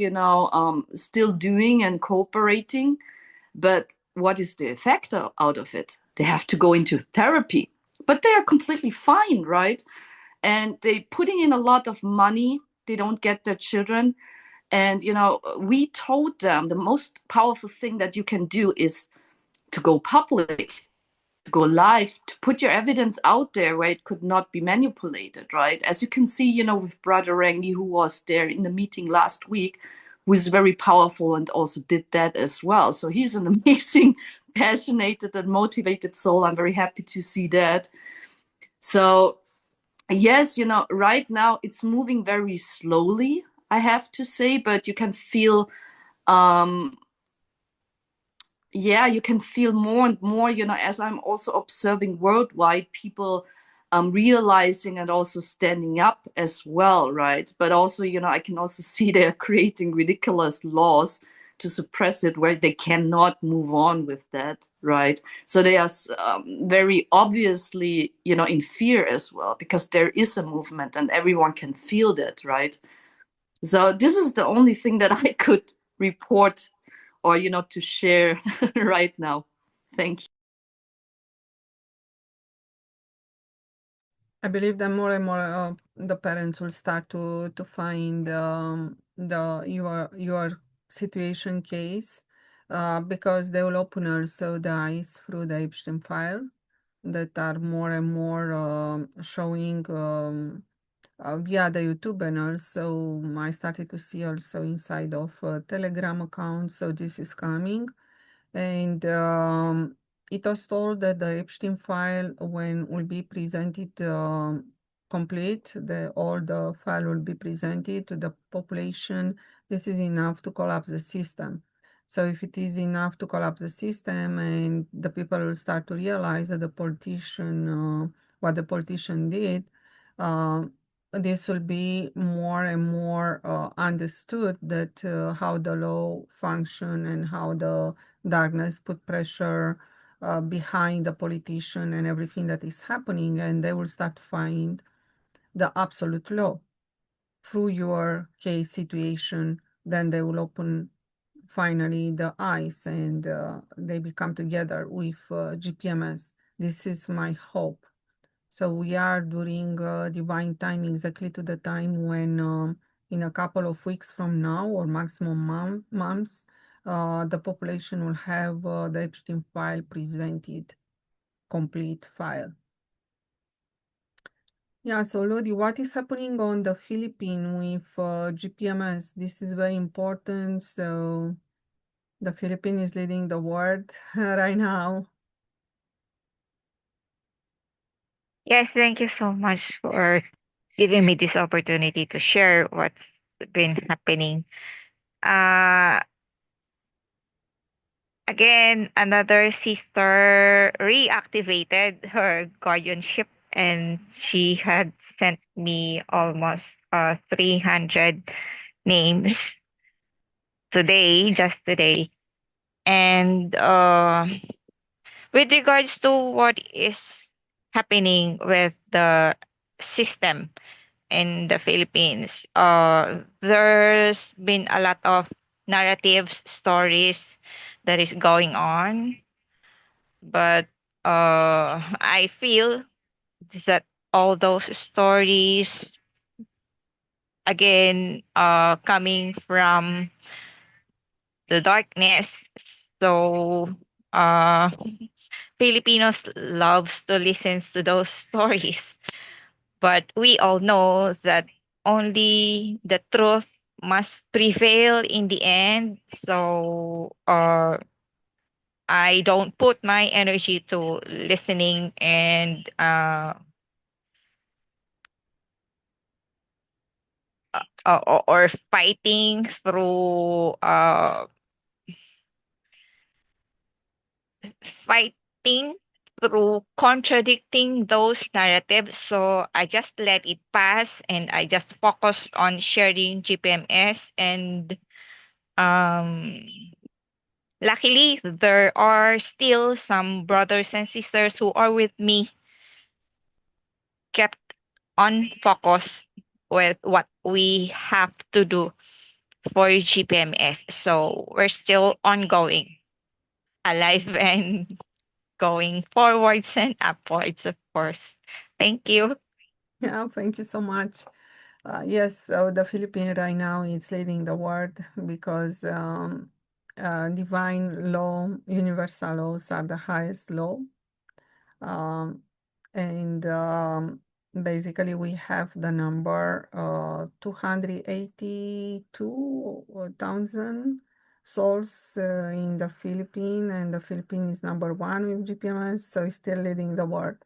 still doing and cooperating, but what is the effect out of it? They have to go into therapy, but they are completely fine, right? And they putting in a lot of money. They don't get their children. And, we told them the most powerful thing that you can do is to go public, to go live, to put your evidence out there where it could not be manipulated, right? As you can see, with Brother Rangi, who was there in the meeting last week, who is very powerful and also did that as well. So he's an amazing, passionate and motivated soul. I'm very happy to see that. So yes, right now it's moving very slowly, I have to say, but you can feel, you can feel more and more, as I'm also observing worldwide, people realizing and also standing up as well, right? But also, I can also see they're creating ridiculous laws to suppress it where they cannot move on with that, right? So they are very obviously, in fear as well, because there is a movement and everyone can feel that, right? So this is the only thing that I could report or, to share right now. Thank you. I believe that more and more the parents will start to find the your situation case because they will open also the eyes through the Epstein file. that are more and more showing via the YouTube banners. So I started to see also inside of Telegram accounts. So this is coming. And it was told that the Epstein file, when will be presented complete, all the file will be presented to the population. This is enough to collapse the system. So if it is enough to collapse the system and the people will start to realize that the politician, what the politician did, uh, this will be more and more understood that how the law function and how the darkness put pressure behind the politician and everything that is happening, and they will start to find the absolute law through your case situation. Then they will open finally the eyes and they become together with GPMS. This is my hope. So we are during divine time, exactly to the time when in a couple of weeks from now or maximum months, the population will have the Epstein file presented, complete file. Yeah, so Lodi, what is happening on the Philippines with GPMS? This is very important. So the Philippines is leading the world right now. Yes, thank you so much for giving me this opportunity to share what's been happening. Uh, Again, another sister reactivated her guardianship, and she had sent me almost 300 names today, just today. And with regards to what is happening with the system in the Philippines, there's been a lot of narratives, stories that is going on, but I feel that all those stories again coming from the darkness. So uh Filipinos loves to listen to those stories, but we all know that only the truth must prevail in the end. So I don't put my energy to listening and or fighting through fighting through contradicting those narratives. So I just let it pass and I just focus on sharing GPMS. And um, luckily, there are still some brothers and sisters who are with me, kept on focus with what we have to do for GPMS. So we're still ongoing, alive and going forwards and upwards, of course. Thank you. Yeah, thank you so much. Yes, so the Philippines right now is leading the world because divine law, universal laws are the highest law. Um, and basically we have the number 282,000 souls in the Philippines, and the Philippines is number one with GPMS, so it's still leading the world.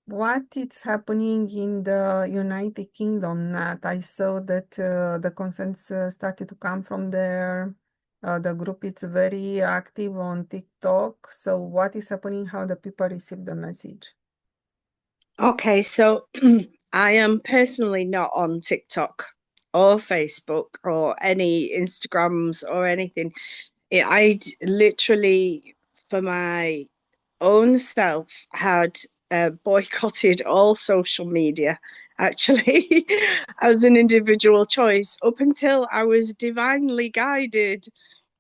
What is happening in the United Kingdom, Nat? I saw that the consents started to come from there. The group is very active on TikTok. So what is happening? How the people receive the message? Okay, so I am personally not on TikTok or Facebook or any Instagrams or anything. Literally, for my own self, had boycotted all social media, actually, as an individual choice, up until I was divinely guided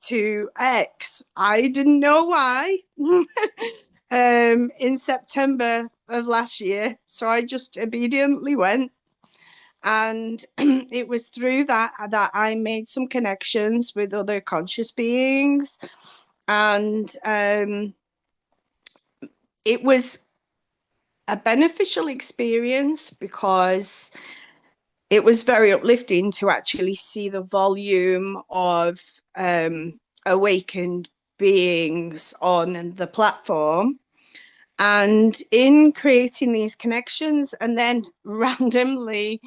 to X. I didn't know why. In September of last year. So I just obediently went. And it was through that I made some connections with other conscious beings. And it was a beneficial experience because it was very uplifting to actually see the volume of awakened beings on the platform. And in creating these connections and then randomly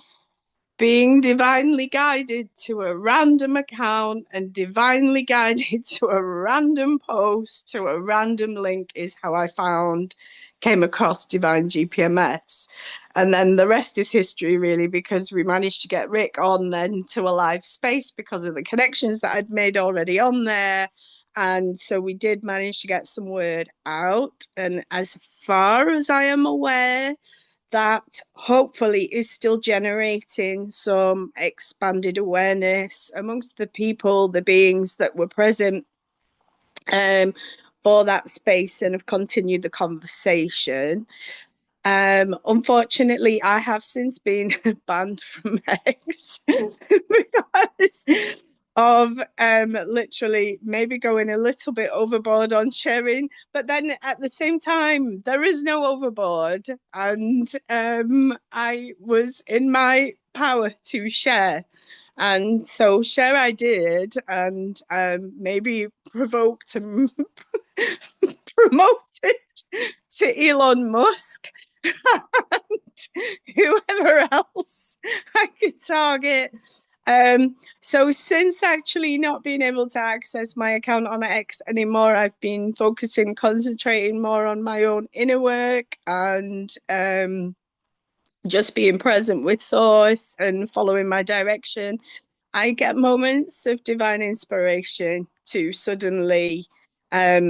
being divinely guided to a random account and divinely guided to a random post to a random link is how I came across Divine GPMS. And then the rest is history, really, because we managed to get Rick on then to a live space because of the connections that I'd made already on there. And so we did manage to get some word out. And as far as I am aware, that hopefully is still generating some expanded awareness amongst the people, the beings that were present for that space and have continued the conversation. Unfortunately, I have since been banned from X because of literally maybe going a little bit overboard on sharing, but then at the same time there is no overboard, and I was in my power to share, and so share I did, and maybe provoked and promoted to Elon Musk and whoever else I could target. So since actually not being able to access my account on X anymore, I've been concentrating more on my own inner work and just being present with source and following my direction. I get moments of divine inspiration to suddenly a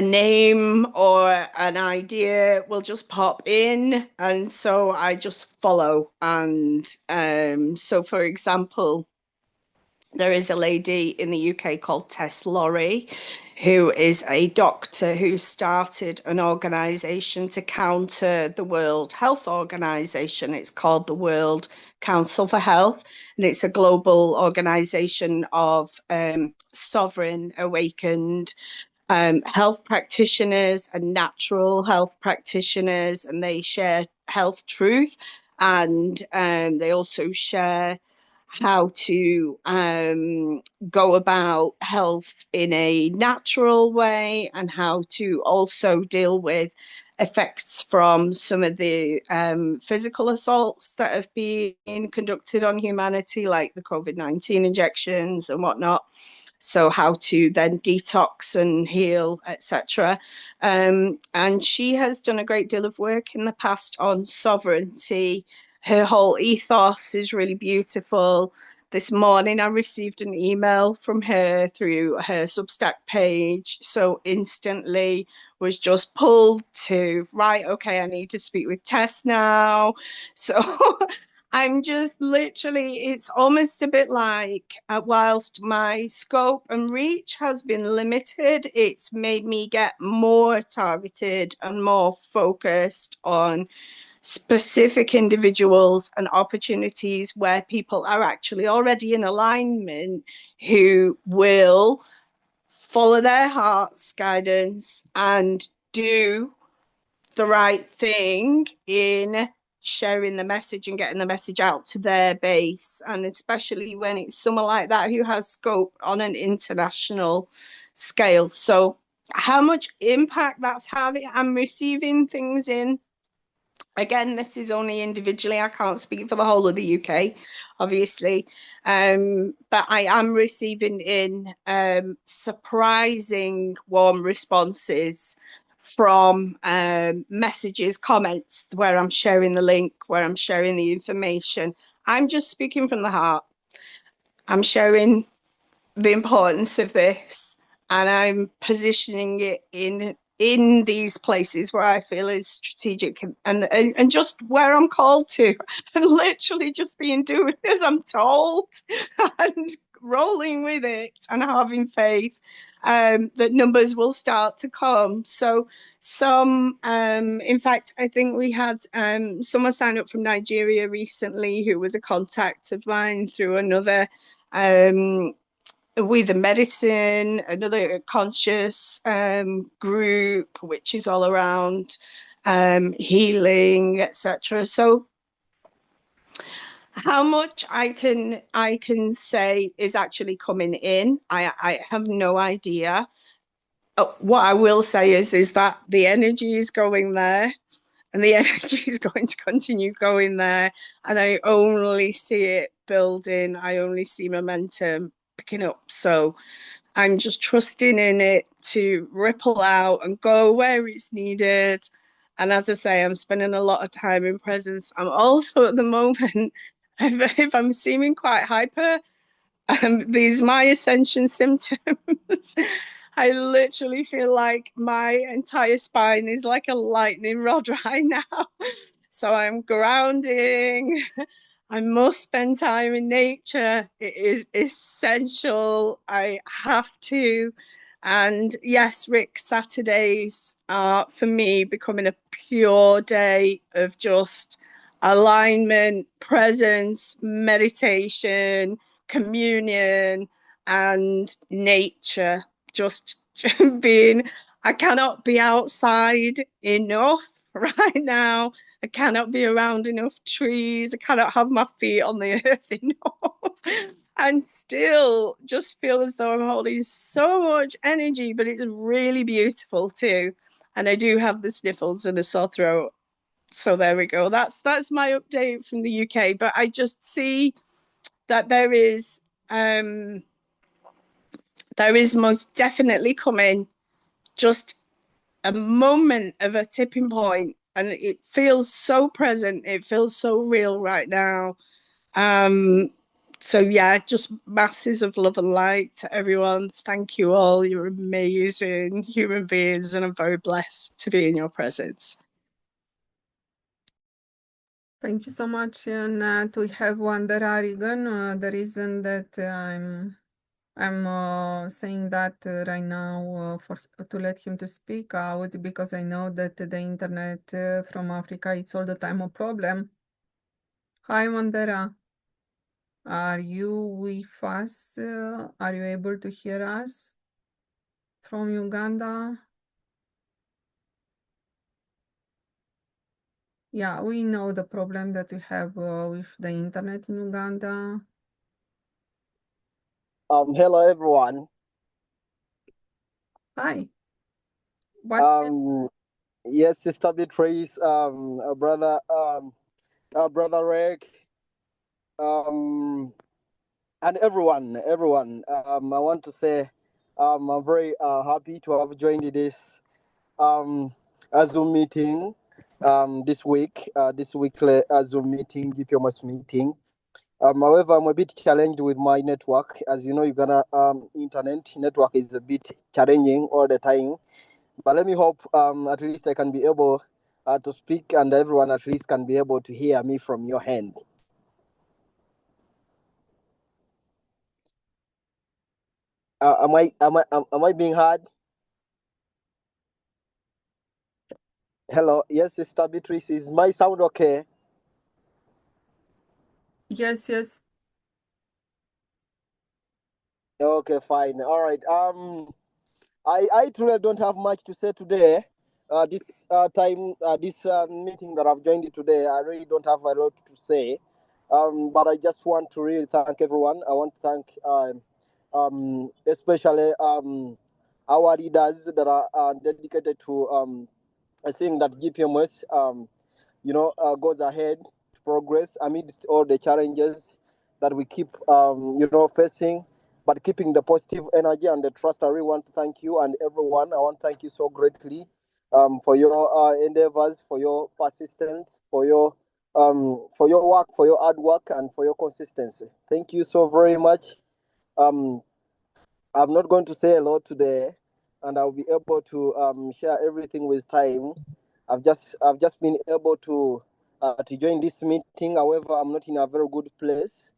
name or an idea will just pop in, and so I just follow. And so, for example, there is a lady in the UK called Tess Lorry, who is a doctor who started an organisation to counter the World Health Organization. It's called the World Council for Health, and it's a global organisation of sovereign, awakened health practitioners and natural health practitioners, and they share health truth, and they also share how to go about health in a natural way and how to also deal with effects from some of the physical assaults that have been conducted on humanity, like the COVID-19 injections and whatnot. So how to then detox and heal, etc. And she has done a great deal of work in the past on sovereignty. Her whole ethos is really beautiful. This morning I received an email from her through her Substack page, so instantly was just pulled to, right, okay, I need to speak with Tess now. So I'm just literally, it's almost a bit like, whilst my scope and reach has been limited, it's made me get more targeted and more focused on specific individuals and opportunities where people are actually already in alignment, who will follow their heart's guidance and do the right thing in sharing the message and getting the message out to their base, and especially when it's someone like that who has scope on an international scale. So how much impact that's having, I'm receiving things in. Again, this is only individually. I can't speak for the whole of the UK, obviously. But I am receiving in surprising warm responses from messages, comments, where I'm sharing the link, where I'm sharing the information. I'm just speaking from the heart. I'm sharing the importance of this, and I'm positioning it in these places where I feel is strategic and just where I'm called to. I'm literally just doing as I'm told and rolling with it and having faith that numbers will start to come. So some, in fact, I think we had someone sign up from Nigeria recently who was a contact of mine through another with a medicine, another conscious group, which is all around healing, etc. So how much I can say is actually coming in, I have no idea. What I will say is that the energy is going there, and the energy is going to continue going there, and I only see it building. I only see momentum picking up. So I'm just trusting in it to ripple out and go where it's needed. And as I say, I'm spending a lot of time in presence. I'm also at the moment, if I'm seeming quite hyper, these my ascension symptoms. I literally feel like my entire spine is like a lightning rod right now. So I'm grounding. I must spend time in nature. It is essential. I have to. And yes, Rick, Saturdays are for me becoming a pure day of just alignment, presence, meditation, communion, and nature. Just being, I cannot be outside enough right now. I cannot be around enough trees. I cannot have my feet on the earth enough. And still just feel as though I'm holding so much energy, but it's really beautiful too. And I do have the sniffles and a sore throat. So there we go. That's my update from the UK. But I just see that there is most definitely coming just a moment of a tipping point, and it feels so present. It feels so real right now. So yeah, just masses of love and light to everyone. Thank you all. You're amazing human beings, and I'm very blessed to be in your presence. Thank you so much, Nat. We have Wanda Arigan. The reason that I'm saying that right now for to let him to speak out, because I know that the internet from Africa, it's all the time a problem. Hi, Wandera. Are you with us? Are you able to hear us from Uganda? Yeah, we know the problem that we have with the internet in Uganda. Hello everyone. Hi. What? Yes, Sister Beatrice, brother, brother Rick, and everyone. I want to say, I'm very happy to have joined this a Zoom meeting, this weekly Zoom meeting, GPMS meeting. However, I'm a bit challenged with my network. As you know, Uganda internet network is a bit challenging all the time. But let me hope at least I can be able to speak, and everyone at least can be able to hear me from your hand. Am I being heard? Hello, yes, Sister Beatrice, is my sound okay? Yes, yes. Okay, fine. All right. I truly don't have much to say today. This meeting that I've joined today, I really don't have a lot to say. But I just want to really thank everyone. I want to thank especially our leaders that are dedicated to seeing that GPMS goes ahead to progress amidst all the challenges that we keep facing, but keeping the positive energy and the trust. I really want to thank you and everyone. I want to thank you so greatly for your endeavors, for your persistence, for your work, for your hard work, and for your consistency. Thank you so very much. Um, I'm not going to say a lot today, and I'll be able to share everything with time. I've just been able to join this meeting. However, I'm not in a very good place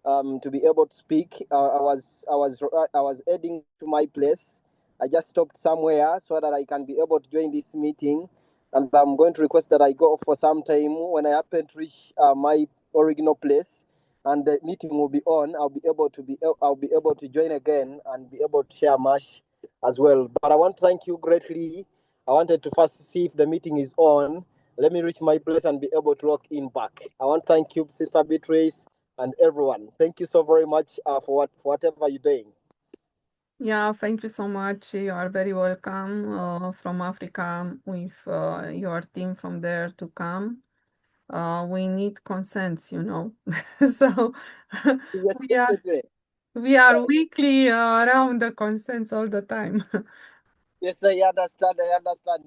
to be able to speak. I was heading to my place. I just stopped somewhere so that I can be able to join this meeting, and I'm going to request that I go for some time. When I happen to reach my original place, and the meeting will be on, I'll be able to join again and be able to share much as well. But I want to thank you greatly. I wanted to first see if the meeting is on. Let me reach my place and be able to log in back. I want to thank you, Sister Beatrice, and everyone. Thank you so very much for whatever you're doing. Yeah, thank you so much. You are very welcome from Africa with your team from there to come. We need consents, you know. So Yes, we are definitely. we are weekly around the consents all the time. Yes, I understand. I understand.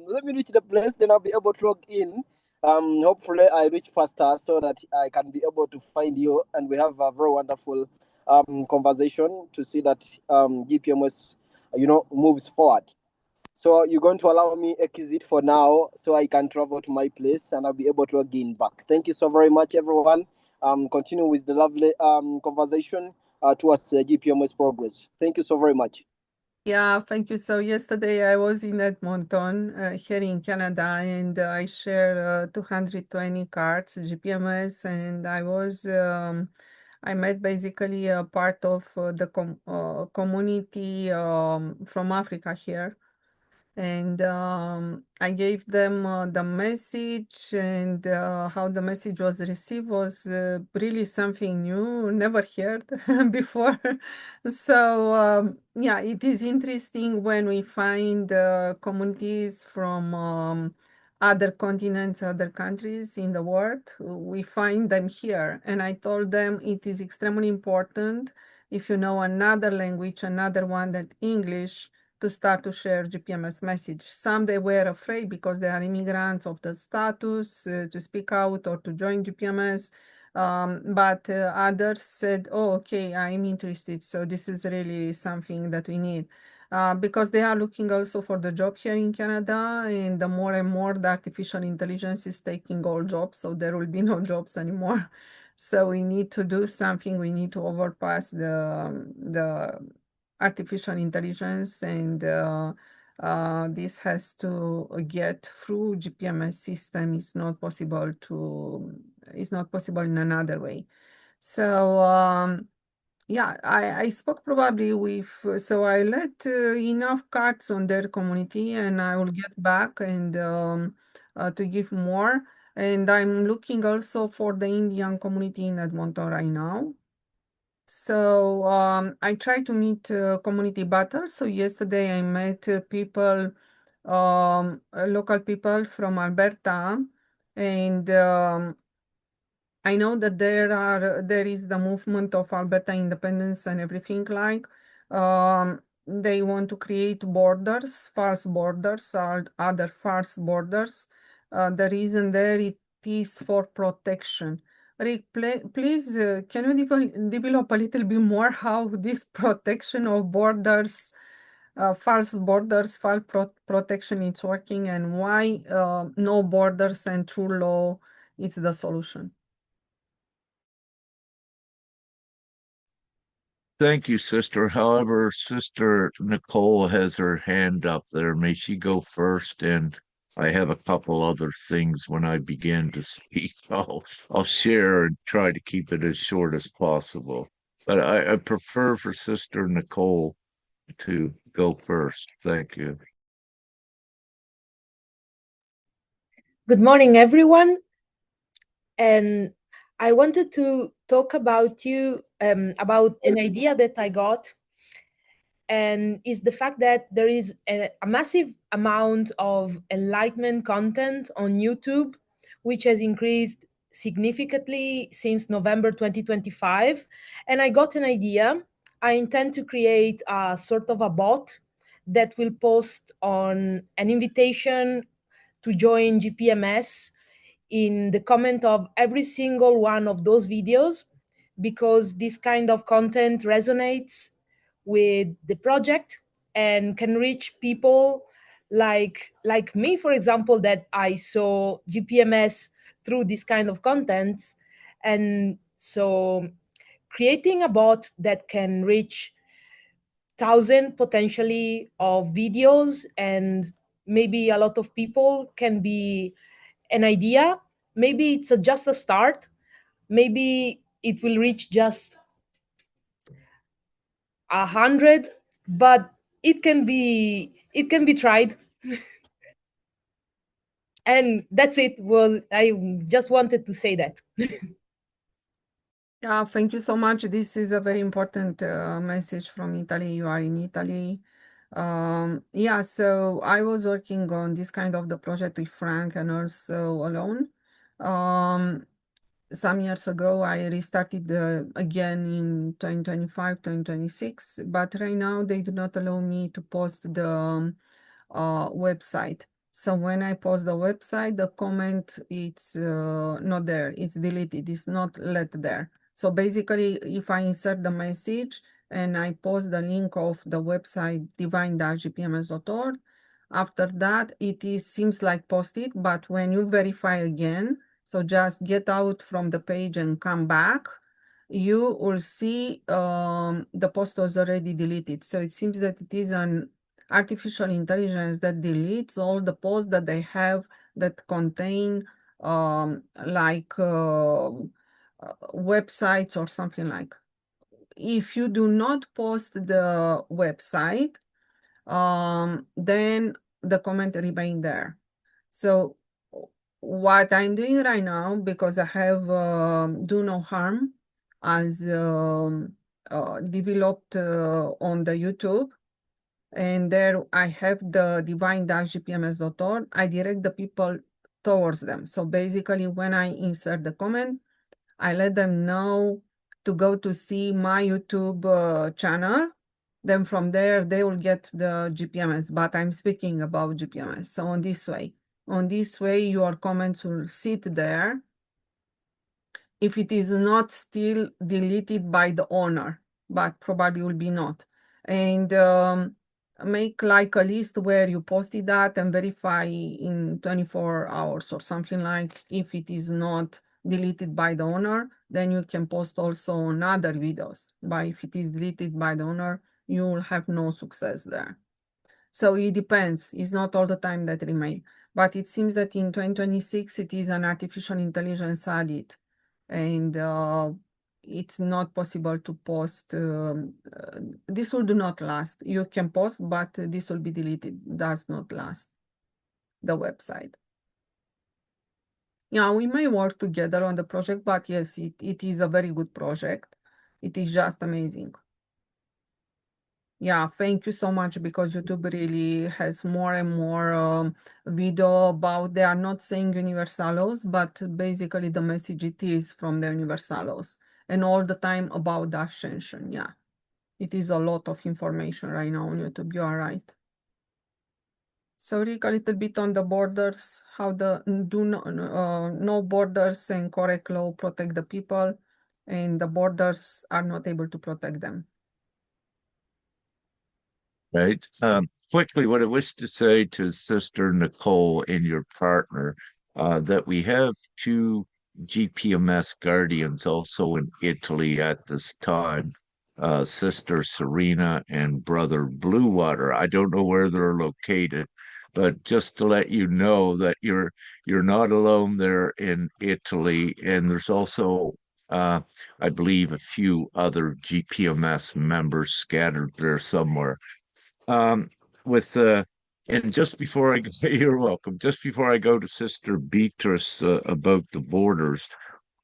Let me reach the place, then I'll be able to log in. Hopefully I reach faster so that I can be able to find you, and we have a very wonderful conversation to see that GPMS, moves forward. So you're going to allow me exit for now, so I can travel to my place and I'll be able to log in back. Thank you so very much, everyone. Continue with the lovely conversation towards the GPMS progress. Thank you so very much. Yeah, thank you. So yesterday I was in Edmonton, here in Canada, and I shared 220 cards GPMS, and I met basically a part of the community from Africa here. And I gave them the message, and how the message was received was really something new, never heard before. So yeah, it is interesting when we find communities from other continents, other countries in the world. We find them here, and I told them it is extremely important if you know another language, another one than English, to start to share GPMS message. Some they were afraid because they are immigrants of the status to speak out or to join GPMS. But others said, oh, okay, I'm interested. So this is really something that we need. Because they are looking also for the job here in Canada, and the more and more the artificial intelligence is taking all jobs, so there will be no jobs anymore. So we need to do something. We need to overpass the artificial intelligence, and this has to get through GPMS system. It's not possible in another way. So yeah, I spoke probably with, so I let enough cards on their community, and I will get back and to give more. And I'm looking also for the Indian community in Edmonton right now. So I try to meet community battles. So yesterday I met local people from Alberta, and I know that there is the movement of Alberta independence and everything like. They want to create borders, false borders, or other false borders. The reason there it is for protection. Rick, please, can you develop a little bit more how this protection of borders, false borders, false protection is working, and why no borders and true law is the solution? Thank you, sister. However, Sister Nicole has her hand up there. May she go first? And I have a couple other things when I begin to speak. I'll share and try to keep it as short as possible. But I prefer for Sister Nicole to go first. Thank you. Good morning, everyone. And I wanted to talk about about an idea that I got, and is the fact that there is a massive amount of enlightenment content on YouTube, which has increased significantly since November 2025. And I got an idea. I intend to create a sort of a bot that will post on an invitation to join GPMS in the comment of every single one of those videos, because this kind of content resonates with the project and can reach people like me, for example, that I saw GPMS through this kind of content. And so creating a bot that can reach thousand potentially of videos and maybe a lot of people can be an idea. Maybe it's just a start. Maybe it will reach just 100, but it can be tried. And that's it. I just wanted to say that. Yeah, thank you so much. This is a very important message from Italy. You are in Italy. Yeah, so I was working on this kind of the project with Frank and also alone. Some years ago, I restarted again in 2025, 2026, but right now they do not allow me to post the website. So when I post the website, the comment, it's not there, it's deleted, it's not let there. So basically, if I insert the message and I post the link of the website divine-gpms.world, after that, seems like posted, but when you verify again, so just get out from the page and come back, you will see the post was already deleted. So it seems that it is an artificial intelligence that deletes all the posts that they have that contain websites or something like. If you do not post the website, then the comment remain there. So what I'm doing right now, because I have do no harm as developed on the YouTube, and there I have the divine-gpms.org, I direct the people towards them. So basically when I insert the comment, I let them know to go to see my YouTube channel. Then from there, they will get the GPMS, but I'm speaking about GPMS. So on this way, your comments will sit there if it is not still deleted by the owner, but probably will be not. And make like a list where you posted that and verify in 24 hours or something like. If it is not deleted by the owner, then you can post also on other videos. But if it is deleted by the owner, you will have no success there. So it depends. It's not all the time that remain. But it seems that in 2026, it is an artificial intelligence added. And it's not possible to post. This will do not last. You can post, but this will be deleted. Does not last, the website. Yeah, we may work together on the project, but yes, it is a very good project. It is just amazing. Yeah, thank you so much, because YouTube really has more and more video about, they are not saying universalos, but basically the message it is from the universalos, and all the time about the ascension. Yeah, it is a lot of information right now on YouTube. You are right. So Rick, a little bit on the borders, how the no borders and correct law protect the people, and the borders are not able to protect them. Right. Quickly, what I wish to say to Sister Nicole and your partner, that we have two GPMS guardians also in Italy at this time, Sister Serena and Brother Bluewater. I don't know where they're located, but just to let you know that you're not alone there in Italy, and there's also I believe a few other GPMS members scattered there somewhere. Um, with and just before I go, you're welcome. Just before I go to Sister Beatrice about the borders,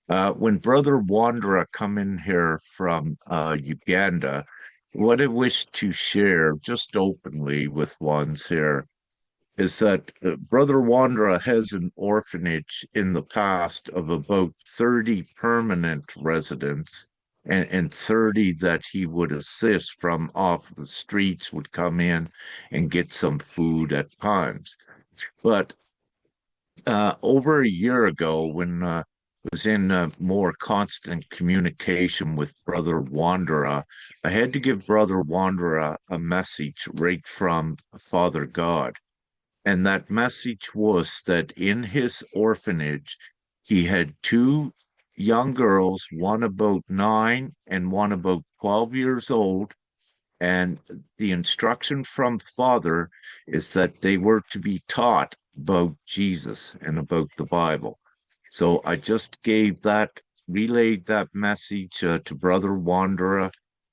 when Brother Wanderer come in here from Uganda, what I wish to share just openly with ones here is that Brother Wanderer has an orphanage in the past of about 30 permanent residents, and 30 that he would assist from off the streets would come in and get some food at times. But over a year ago, when I was in more constant communication with Brother Wanderer, I had to give Brother Wanderer a message right from Father God. And that message was that in his orphanage, he had two young girls, one about 9 and one about 12 years old. And the instruction from Father is that they were to be taught about Jesus and about the Bible. So I just gave that relayed that message to Brother Wanderer.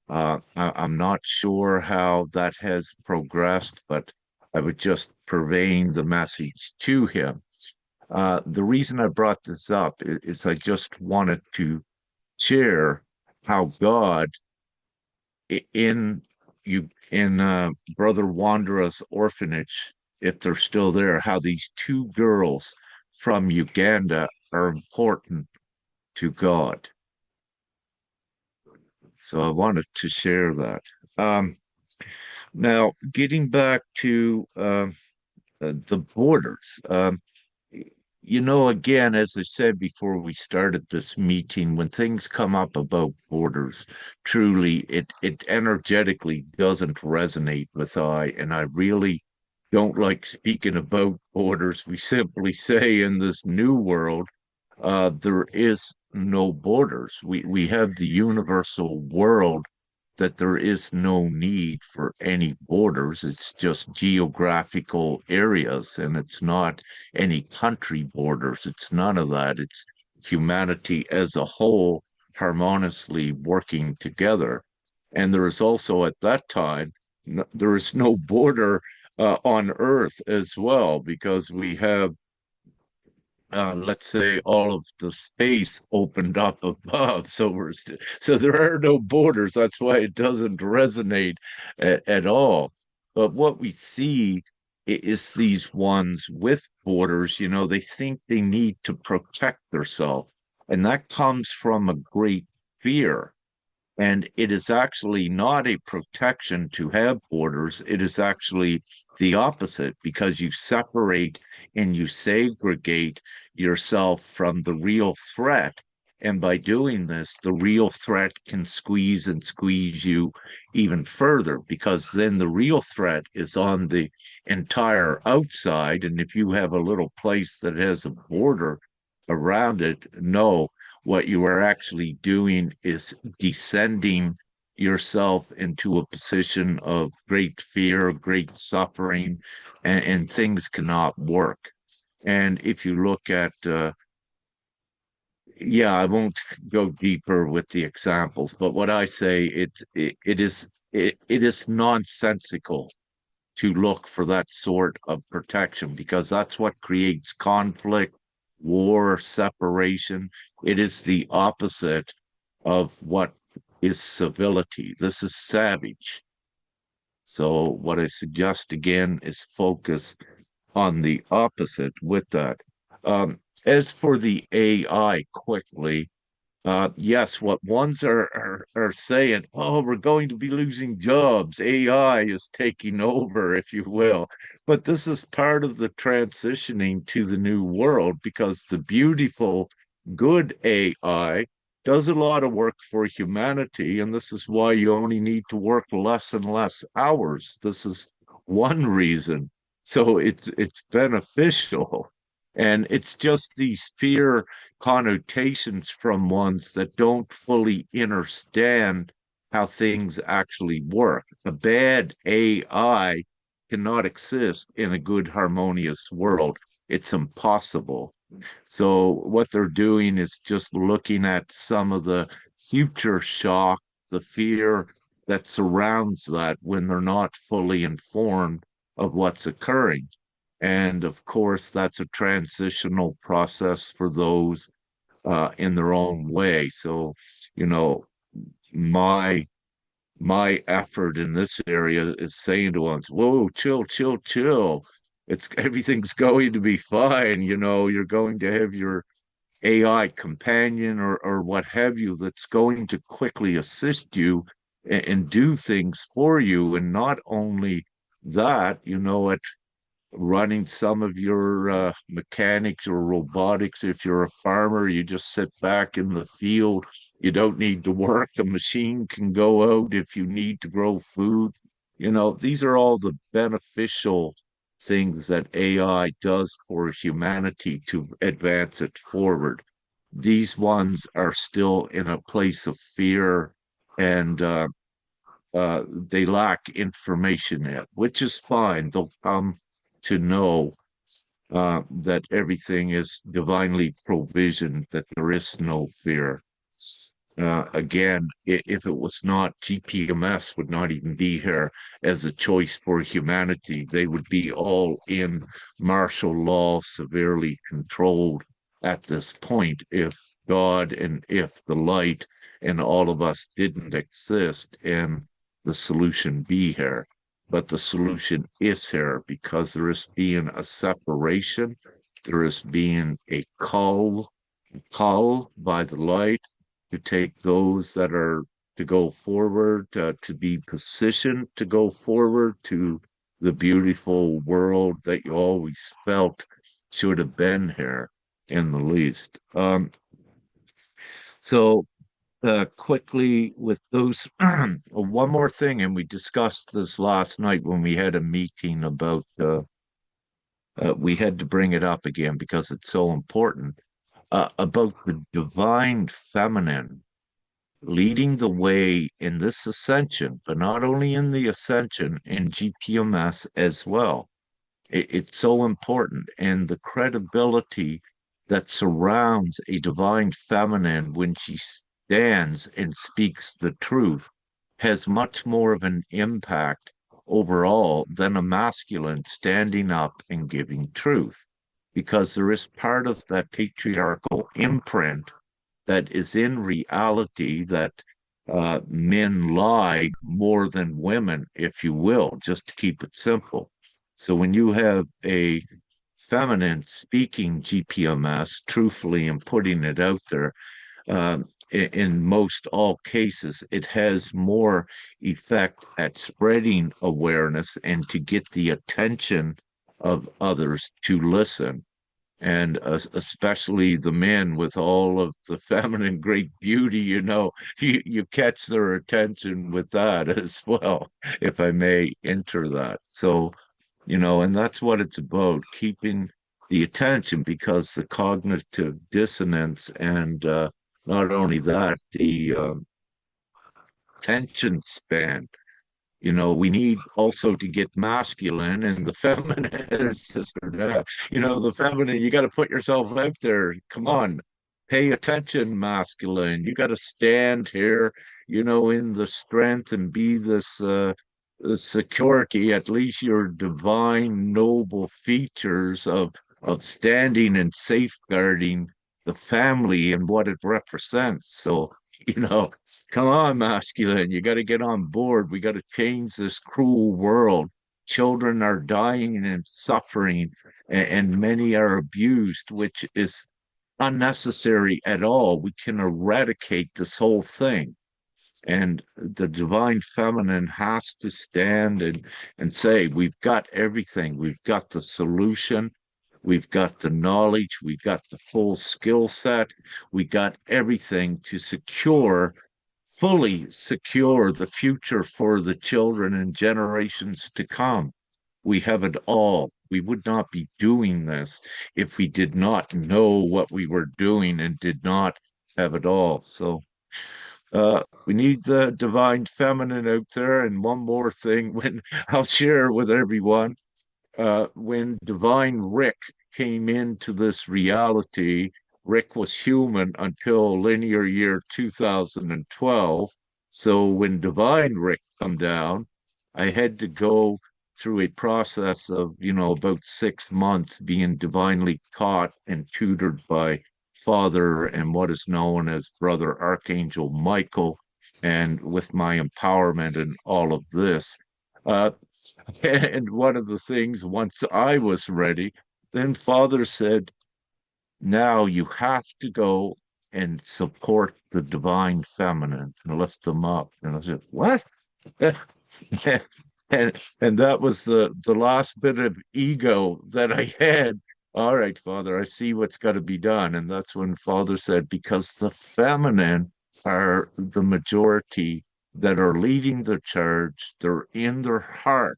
I'm not sure how that has progressed, but I was just purveying the message to him. The reason I brought this up is I just wanted to share how God in Brother Wanderer's orphanage, if they're still there, how these two girls from Uganda are important to God. So I wanted to share that. Um, Now, getting back to the borders, again, as I said before we started this meeting, when things come up about borders, truly it energetically doesn't resonate with I, and I really don't like speaking about borders. We simply say in this new world, there is no borders. We have the universal world that there is no need for any borders. It's just geographical areas, and it's not any country borders. It's none of that. It's humanity as a whole harmoniously working together. And there is also at that time, there is no border on Earth as well, because we have let's say all of the space opened up above, so there are no borders. That's why it doesn't resonate at all. But what we see is these ones with borders, they think they need to protect themselves, and that comes from a great fear. And it is actually not a protection to have borders. It is actually the opposite, because you separate and you segregate yourself from the real threat. And by doing this, the real threat can squeeze and squeeze you even further, because then the real threat is on the entire outside. And if you have a little place that has a border around it, no, what you are actually doing is descending yourself into a position of great fear, great suffering, and things cannot work. And if you look at, yeah, I won't go deeper with the examples, but what I say, it is nonsensical to look for that sort of protection, because that's what creates conflict, war, separation. It is the opposite of what is civility. This is savage. So, what I suggest again is focus on the opposite with that. As for the AI, quickly, yes, what ones are saying, oh, we're going to be losing jobs. AI is taking over, if you will. But this is part of the transitioning to the new world, because the beautiful, good AI does a lot of work for humanity, and this is why you only need to work less and less hours. This is one reason. So it's beneficial. And it's just these fear connotations from ones that don't fully understand how things actually work. A bad AI cannot exist in a good, harmonious world. It's impossible. So, what they're doing is just looking at some of the future shock, the fear that surrounds that when they're not fully informed of what's occurring. And of course, that's a transitional process for those in their own way. So, you know, my my effort in this area is saying to ones, whoa, chill, chill, chill. It's everything's going to be fine. You're going to have your AI companion or what have you that's going to quickly assist you and do things for you. And not only that, at running some of your mechanics or robotics. If you're a farmer, you just sit back in the field. You don't need to work. A machine can go out if you need to grow food. These are all the beneficial things that AI does for humanity to advance it forward. These ones are still in a place of fear, and they lack information yet, which is fine. They'll come to know that everything is divinely provisioned, that there is no fear. Again, if it was not, GPMS would not even be here as a choice for humanity. They would be all in martial law, severely controlled at this point if God and if the light and all of us didn't exist and the solution be here. But the solution is here because there is being a separation, there is being a call by the light to take those that are to go forward, to be positioned to go forward to the beautiful world that you always felt should have been here in the least. So quickly with those, one more thing, and we discussed this last night when we had a meeting about, we had to bring it up again because it's so important, about the divine feminine leading the way in this ascension, but not only in the ascension, in GPMS as well. It's so important. And the credibility that surrounds a divine feminine when she stands and speaks the truth has much more of an impact overall than a masculine standing up and giving truth, because there is part of that patriarchal imprint that is in reality that men lie more than women, if you will, just to keep it simple. So when you have a feminine speaking GPMS truthfully and putting it out there, in most all cases, it has more effect at spreading awareness and to get the attention of others to listen, and especially the men with all of the feminine great beauty, you catch their attention with that as well, if I may enter that. So, and that's what it's about, keeping the attention, because the cognitive dissonance and not only that, the attention span, we need also to get masculine and the feminine, sister. The feminine, you got to put yourself out there. Come on, pay attention, masculine. You got to stand here, in the strength and be the security, at least your divine, noble features of standing and safeguarding the family and what it represents. So, you know, come on, masculine. You got to get on board. We got to change this cruel world. Children are dying and suffering, and many are abused, which is unnecessary at all. We can eradicate this whole thing. And the divine feminine has to stand and say, we've got everything. We've got the solution. We've got the knowledge. We've got the full skill set. We got everything to fully secure the future for the children and generations to come. We have it all. We would not be doing this if we did not know what we were doing and did not have it all. So we need the divine feminine out there. And one more thing, when I'll share with everyone, when Divine Rick came into this reality, Rick was human until linear year 2012. So when Divine Rick come down, I had to go through a process of, about 6 months being divinely taught and tutored by Father and what is known as Brother Archangel Michael, and with my empowerment and all of this. Uh, and one of the things, once I was ready, then Father said, now you have to go and support the divine feminine and lift them up. And I said, what? and that was the last bit of ego that I had. All right, Father, I see what's got to be done. And that's when Father said, because the feminine are the majority that are leading the charge, they're in their heart,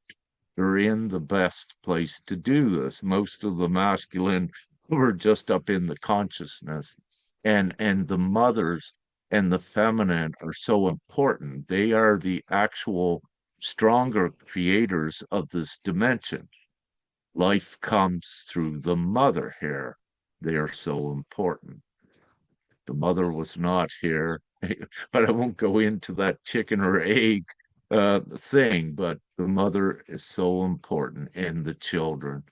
they're in the best place to do this. Most of the masculine were just up in the consciousness. And the mothers and the feminine are so important. They are the actual stronger creators of this dimension. Life comes through the mother here. They are so important. The mother was not here, but I won't go into that chicken or egg thing, but the mother is so important in the children.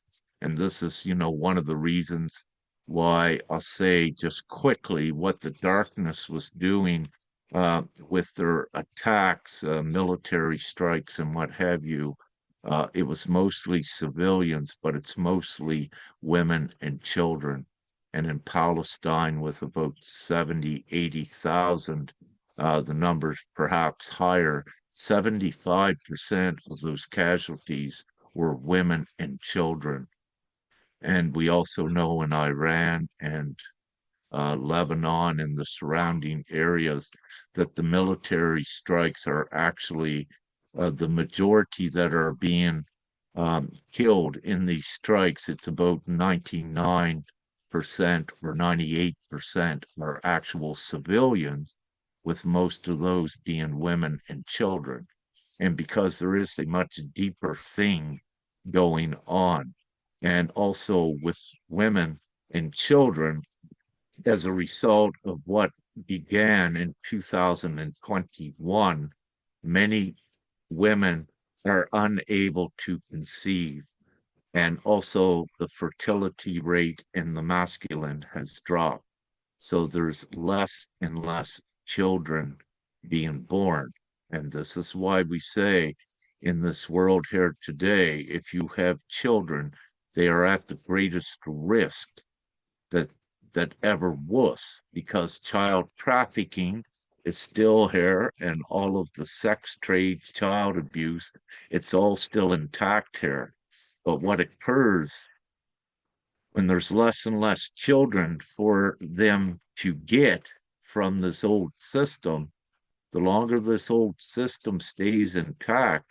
And this is, one of the reasons why I'll say just quickly what the darkness was doing with their attacks, military strikes, and what have you. It was mostly civilians, but it's mostly women and children. And in Palestine, with about 70, 80,000, the numbers perhaps higher, 75% of those casualties were women and children. And we also know in Iran and Lebanon and the surrounding areas that the military strikes are actually the majority that are being killed in these strikes. It's about 99% or 98% are actual civilians, with most of those being women and children. And because there is a much deeper thing going on, and also with women and children, as a result of what began in 2021, many women are unable to conceive. And also, the fertility rate in the masculine has dropped. So there's less and less children being born. And this is why we say in this world here today, if you have children, they are at the greatest risk that ever was, because child trafficking is still here, and all of the sex trade, child abuse, it's all still intact here. But what occurs when there's less and less children for them to get from this old system, the longer this old system stays intact,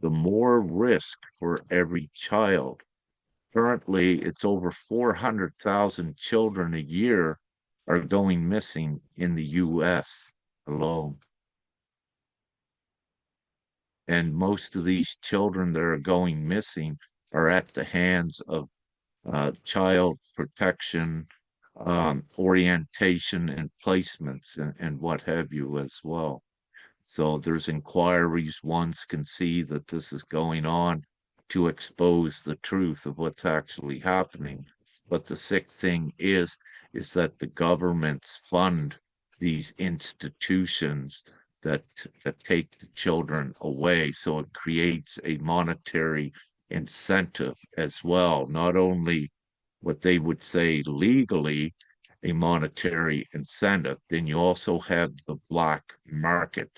the more risk for every child. Currently, it's over 400,000 children a year are going missing in the US alone. And most of these children that are going missing are at the hands of child protection, orientation, and placements, and what have you as well. So there's inquiries. Ones can see that this is going on to expose the truth of what's actually happening. But the sick thing is that the governments fund these institutions that take the children away. So it creates a monetary incentive as well, not only what they would say legally, a monetary incentive, then you also have the black market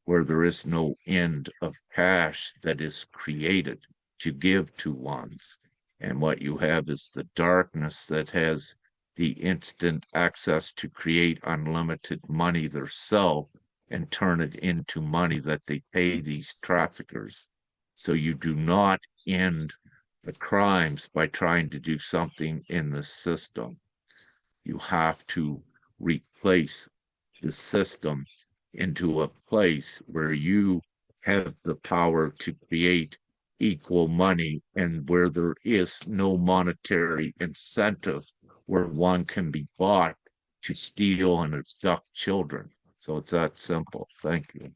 where there is no end of cash that is created to give to ones. And what you have is the darkness that has the instant access to create unlimited money themselves and turn it into money that they pay these traffickers. So you do not end the crimes by trying to do something in the system. You have to replace the system into a place where you have the power to create equal money and where there is no monetary incentive where one can be bought to steal and abduct children. So it's that simple. Thank you.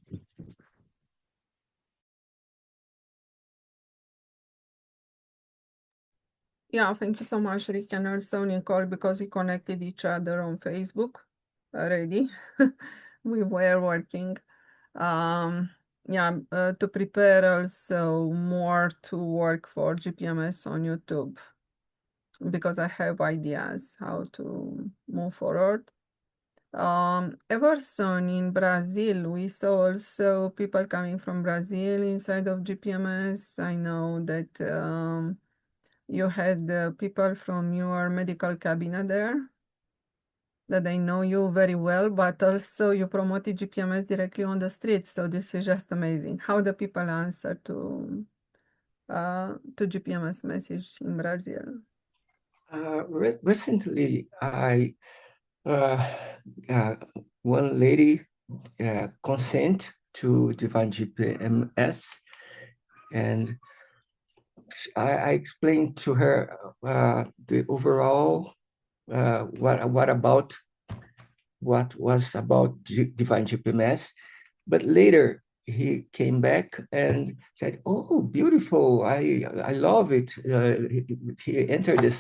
Yeah, thank you so much, Rick, and also Nicole, because we connected each other on Facebook already. We were working. Yeah, to prepare also more to work for GPMS on YouTube, because I have ideas how to move forward. Everson in Brazil, we saw also people coming from Brazil inside of GPMS. I know that you had people from your medical cabinet there, that I know you very well, but also you promoted GPMS directly on the street. So this is just amazing. How the people answer to GPMS message in Brazil. Recently, one lady consent to Divine-gpms, and I explained to her the overall what was about Divine GPMS, but later he came back and said, "Oh, beautiful! I love it." He entered the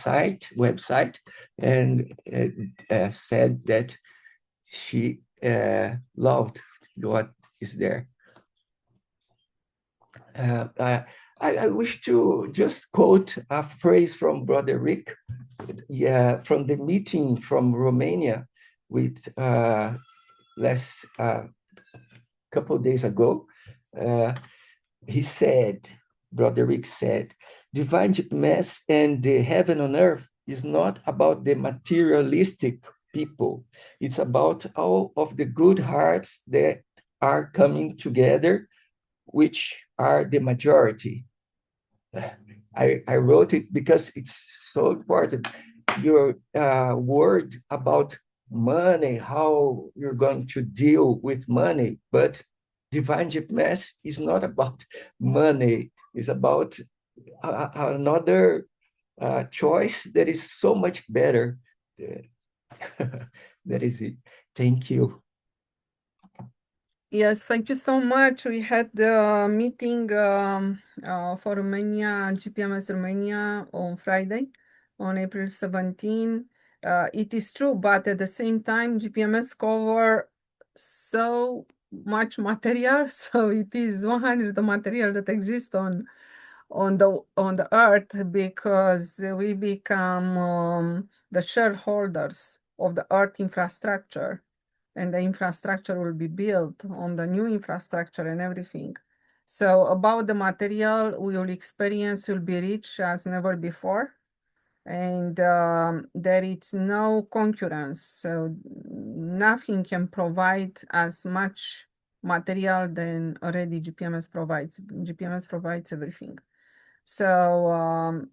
website and said that she loved what is there. I wish to just quote a phrase from Brother Rick, from the meeting from Romania with last couple days ago. He said, Brother Rick said, divine mass and the heaven on earth is not about the materialistic people. It's about all of the good hearts that are coming together, which are the majority. I wrote it because it's so important. Your word about money, how you're going to deal with money, but divine mass is not about money. It's about another choice that is so much better. That is it. Thank you. Yes, thank you so much. We had the meeting for Romania, GPMS Romania on Friday, on April 17. It is true, but at the same time, GPMS cover so much material, so it is 100 the material that exists on the earth, because we become the shareholders of the earth infrastructure, and the infrastructure will be built on the new infrastructure and everything. So about the material we will experience will be rich as never before, and there is no concurrence. So nothing can provide as much material than already GPMS provides. GPMS provides everything. So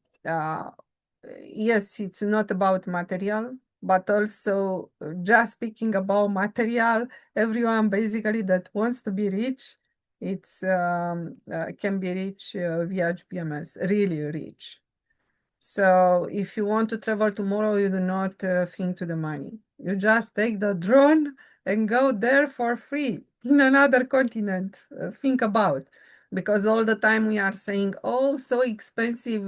yes, it's not about material, but also just speaking about material, everyone basically that wants to be rich, it's can be rich via GPMS, really rich. So if you want to travel tomorrow, you do not think to the money. You just take the drone and go there for free in another continent. Think about, because all the time we are saying, oh, so expensive,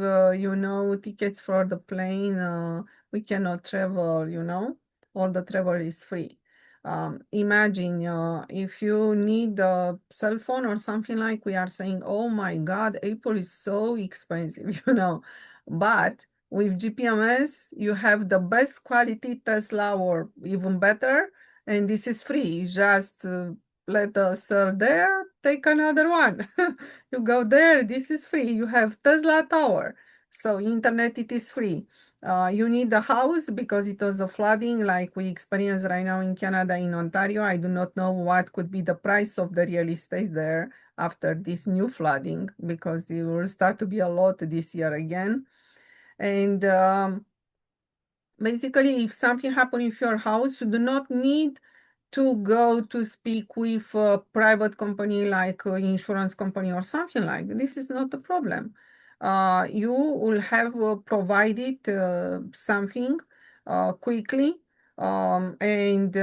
tickets for the plane, we cannot travel, all the travel is free. Imagine if you need a cell phone or something, like we are saying, oh my God, Apple is so expensive, But with GPMS, you have the best quality Tesla or even better, and this is free. You just let the cell there, take another one. You go there, this is free. You have Tesla Tower. So internet, it is free. You need a house because it was a flooding like we experience right now in Canada, in Ontario. I do not know what could be the price of the real estate there after this new flooding, because it will start to be a lot this year again. And basically, if something happens in your house, you do not need to go to speak with a private company like insurance company or something like that. This is not a problem. You will have provided something quickly, and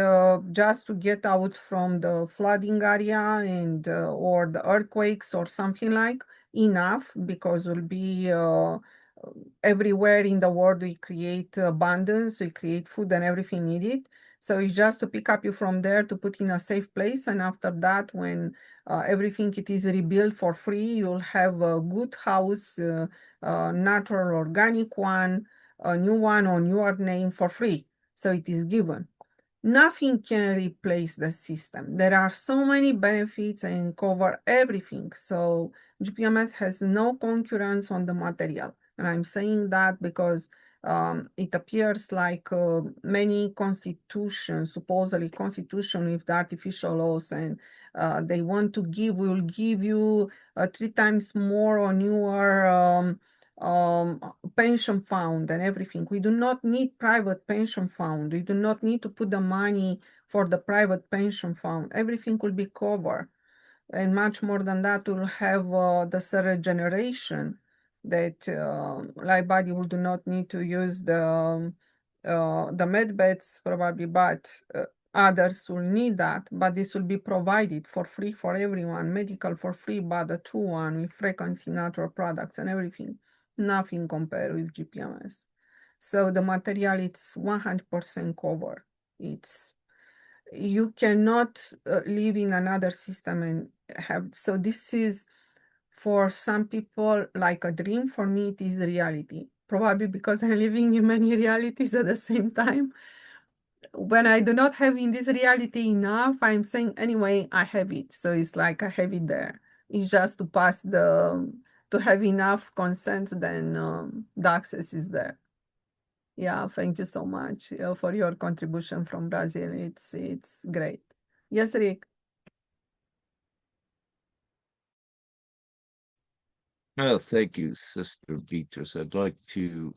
just to get out from the flooding area and or the earthquakes or something like, enough, because will be everywhere in the world we create abundance, we create food and everything needed. So it's just to pick up you from there to put in a safe place, and after that, when everything it is rebuilt for free, you'll have a good house, natural organic one, a new one on your name for free. So it is given. Nothing can replace the system. There are so many benefits and cover everything. So GPMS has no concurrence on the material. And I'm saying that because it appears like many constitutions, supposedly constitution with the artificial laws, and they want to will give you 3 times more on your pension fund and everything. We do not need private pension fund. We do not need to put the money for the private pension fund. Everything will be covered. And much more than that, we'll have the third generation that light body will do not need to use the med beds probably, but others will need that, but this will be provided for free for everyone, medical for free, but the true one with frequency natural products and everything, nothing compared with GPMS. So the material, it's 100% covered. It's, you cannot live in another system and have, so this is for some people like a dream. For me, it is reality. Probably because I'm living in many realities at the same time. When I do not have in this reality enough, I'm saying anyway, I have it. So it's like I have it there. It's just to pass to have enough consent, then the access is there. Yeah, thank you so much for your contribution from Brazil. It's great. Yes, Rick. Oh, thank you, Sister Beatrice. I'd like to,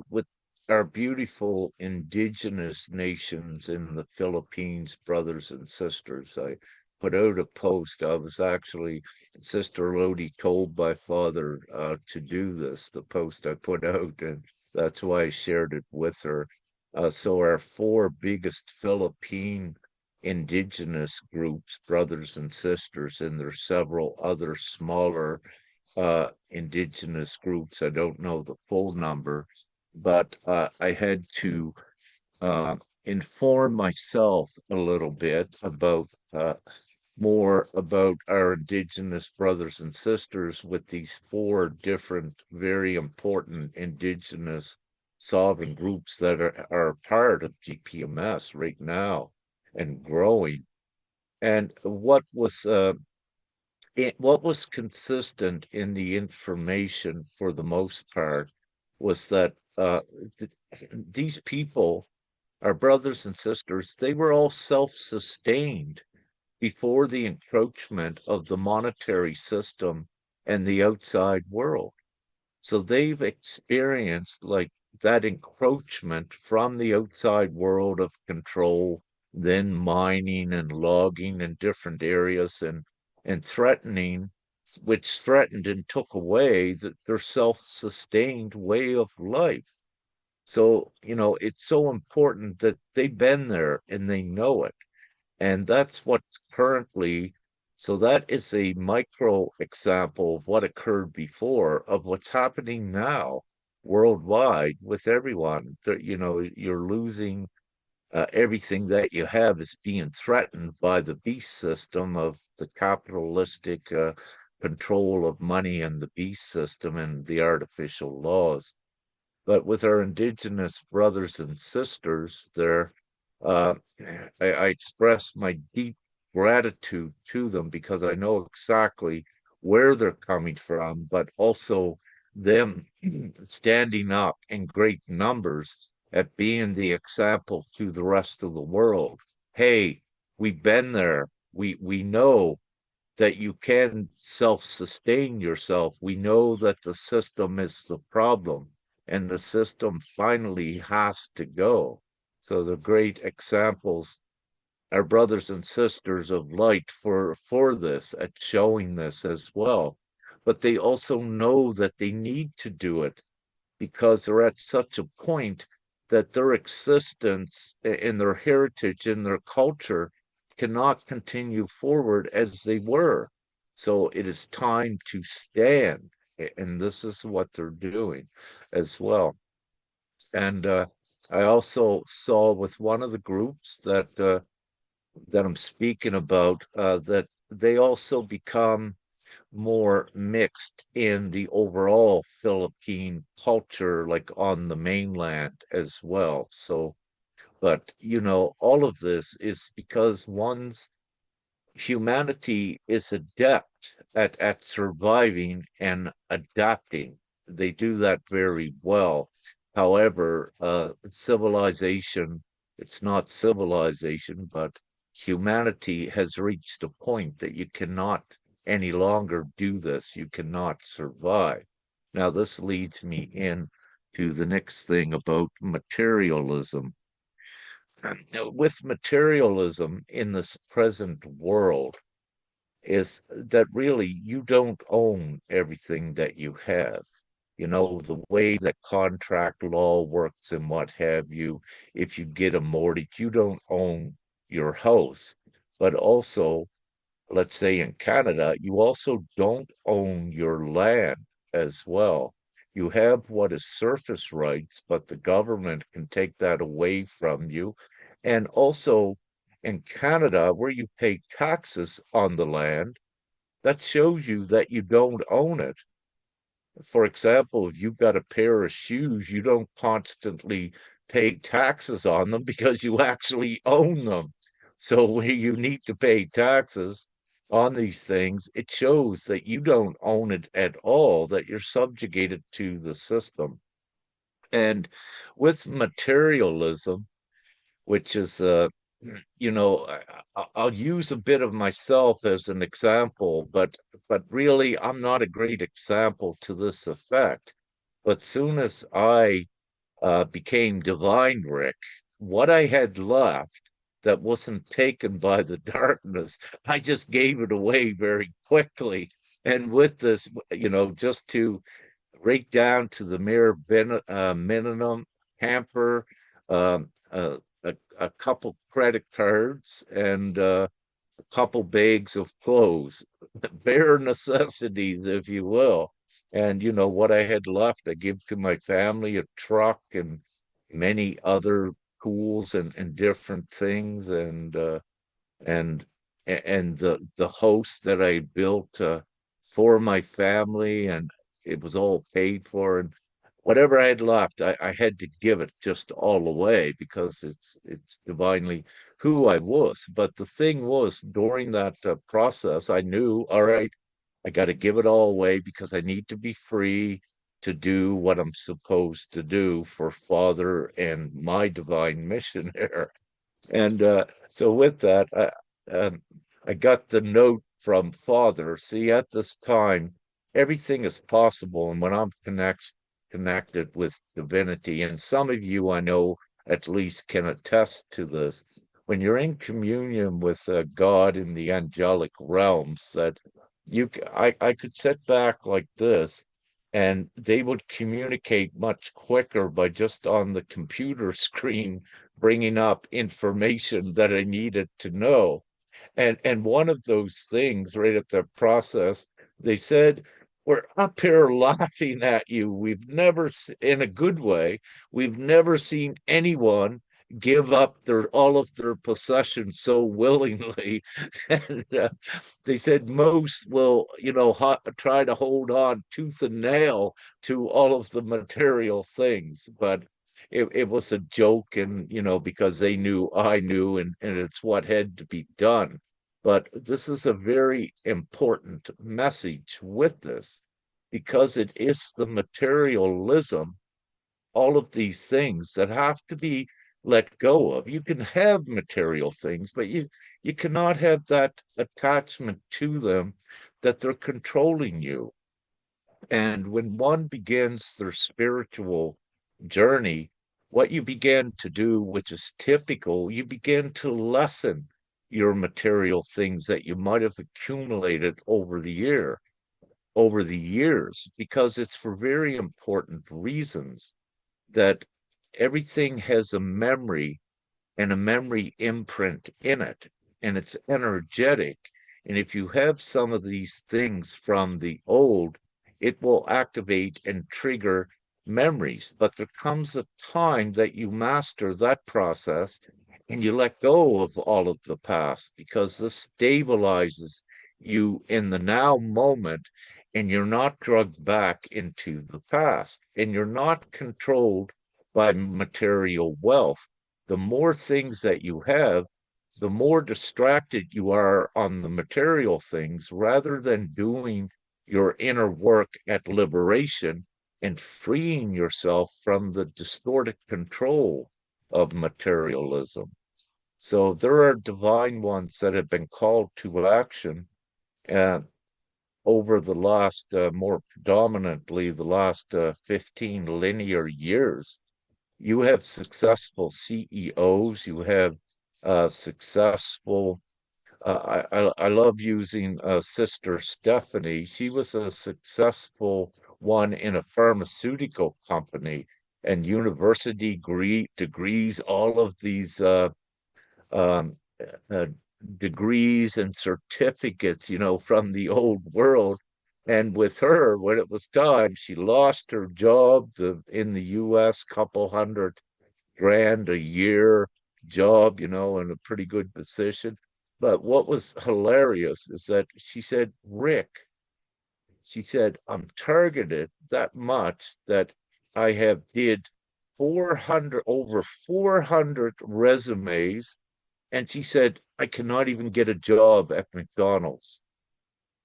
with our beautiful indigenous nations in the Philippines, brothers and sisters, I put out a post. I was actually, Sister Lodi told my father to do this, the post I put out, and that's why I shared it with her. So our four biggest Philippine indigenous groups, brothers and sisters, and there's several other smaller indigenous groups. I don't know the full number, but I had to inform myself a little bit about more about our indigenous brothers and sisters with these four different, very important indigenous sovereign groups that are part of GPMS right now and growing. And what was consistent in the information for the most part was that th these people, our brothers and sisters, they were all self-sustained before the encroachment of the monetary system and the outside world. So they've experienced like that encroachment from the outside world of control, then mining and logging in different areas and threatening, which threatened and took away their self-sustained way of life. So, it's so important that they've been there and they know it. And that's what's currently, so that is a micro example of what occurred before, of what's happening now worldwide with everyone. That, you're losing everything that you have is being threatened by the beast system of the capitalistic control of money and the beast system and the artificial laws. But with our indigenous brothers and sisters, uh, I express my deep gratitude to them because I know exactly where they're coming from, but also them standing up in great numbers at being the example to the rest of the world. Hey, we've been there. We know that you can self-sustain yourself. We know that the system is the problem, and the system finally has to go. So the great examples are brothers and sisters of light for this, at showing this as well. But they also know that they need to do it because they're at such a point that their existence in their heritage, in their culture, cannot continue forward as they were. So it is time to stand. And this is what they're doing as well. And I also saw with one of the groups that I'm speaking about that they also become more mixed in the overall Philippine culture, like on the mainland as well. So, but all of this is because humanity is adept at surviving and adapting. They do that very well. However, civilization, it's not civilization, but humanity has reached a point that you cannot any longer do this. You cannot survive. Now, this leads me in to the next thing about materialism. With materialism in this present world, is that really you don't own everything that you have. You know, the way that contract law works and what have you, if you get a mortgage, you don't own your house. But also, let's say in Canada, you also don't own your land as well. You have what is surface rights, but the government can take that away from you. And also in Canada, where you pay taxes on the land, that shows you that you don't own it. For example, if you've got a pair of shoes, you don't constantly pay taxes on them because you actually own them. So when you need to pay taxes on these things, it shows that you don't own it at all, that you're subjugated to the system. And with materialism, which is you know, I'll use a bit of myself as an example, but really I'm not a great example to this effect. But soon as I became Divine Rick, what I had left that wasn't taken by the darkness, I just gave it away very quickly. And with this, you know, just to right down to the mere minimum hamper, a couple credit cards, and a couple bags of clothes, bare necessities, if you will. And you know what I had left, I give to my family a truck and many other tools and different things, and and the house that I built for my family, and it was all paid for. And whatever I had left, I had to give it just all away because it's divinely who I was. But the thing was, during that process, I knew, all right, I got to give it all away because I need to be free to do what I'm supposed to do for Father and my divine mission here. And so with that, I got the note from Father. See, at this time, everything is possible. And when I'm connected with divinity, and some of you I know at least can attest to this, when you're in communion with God in the angelic realms, that I could sit back like this and they would communicate much quicker by just on the computer screen bringing up information that I needed to know. And one of those things right at the process, they said, "We're up here laughing at you. We've never, in a good way, we've never seen anyone give up their all of their possessions so willingly." And they said most will, you know, try to hold on tooth and nail to all of the material things, but it was a joke, and you know, because they knew I knew, and it's what had to be done. But this is a very important message with this, because it is the materialism, all of these things that have to be let go of. You can have material things, but you cannot have that attachment to them that they're controlling you. And when one begins their spiritual journey, what you begin to do, which is typical, you begin to lessen your material things that you might have accumulated over the years, because it's for very important reasons that everything has a memory and a memory imprint in it, and it's energetic. And if you have some of these things from the old, it will activate and trigger memories. But there comes a time that you master that process and you let go of all of the past, because this stabilizes you in the now moment, and you're not drugged back into the past, and you're not controlled by material wealth. The more things that you have, the more distracted you are on the material things rather than doing your inner work at liberation and freeing yourself from the distorted control of materialism. So there are divine ones that have been called to action uh, over the last, more predominantly, the last 15 linear years. You have successful CEOs, you have successful I love using Sister Stephanie. She was a successful one in a pharmaceutical company and university degrees, all of these um, uh, degrees and certificates, from the old world. And with her, when it was time, she lost her job in the US, couple $100,000 a year job, in a pretty good position. But what was hilarious is that she said, Rick, she said, I'm targeted that much that I have did 400, over 400 resumes. And she said, I cannot even get a job at McDonald's.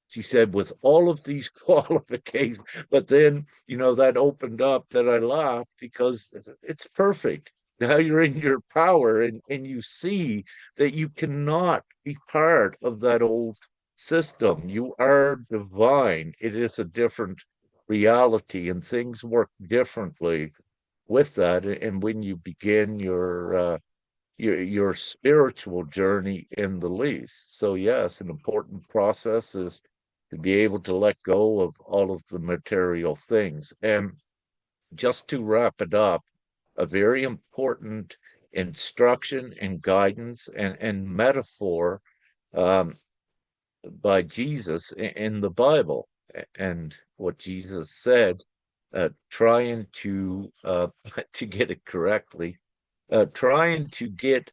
She said, with all of these qualifications, but then, that opened up that I laughed because it's perfect. Now you're in your power and you see that you cannot be part of that old system. You are divine. It is a different reality and things work differently with that. And when you begin your spiritual journey in the least. So yes, an important process is to be able to let go of all of the material things. And just to wrap it up, a very important instruction and guidance and metaphor um, by Jesus in the Bible. And what Jesus said, trying to to get it correctly, trying to get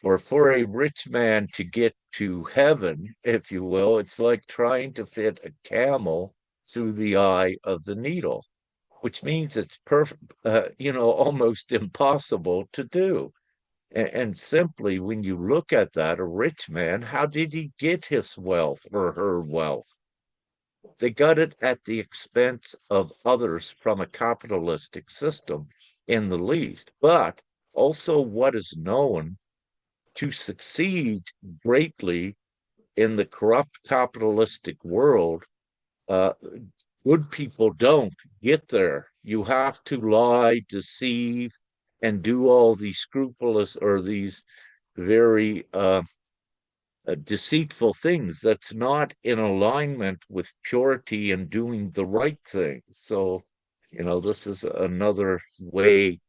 or for a rich man to get to heaven, if you will, it's like trying to fit a camel through the eye of the needle, which means it's perfect, almost impossible to do. And simply, when you look at that, a rich man, how did he get his wealth or her wealth? They got it at the expense of others from a capitalistic system in the least, but also what is known to succeed greatly in the corrupt capitalistic world. Uh, Good people don't get there. You have to lie, deceive, and do all these scrupulous or these very deceitful things that's not in alignment with purity and doing the right thing. So, this is another way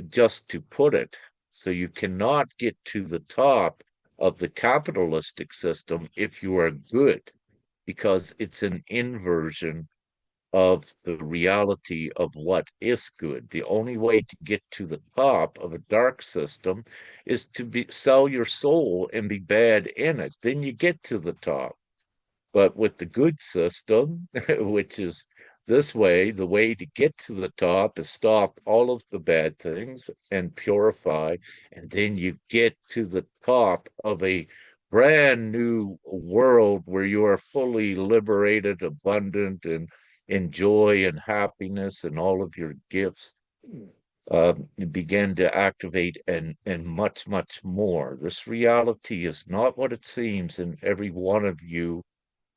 just to put it. So you cannot get to the top of the capitalistic system if you are good, because it's an inversion of the reality of what is good. The only way to get to the top of a dark system is to sell your soul and be bad in it. Then you get to the top. But with the good system, which is this way, the way to get to the top is stop all of the bad things and purify. And then you get to the top of a brand new world where you are fully liberated, abundant, and enjoy and happiness and all of your gifts begin to activate and much, much more. This reality is not what it seems, and every one of you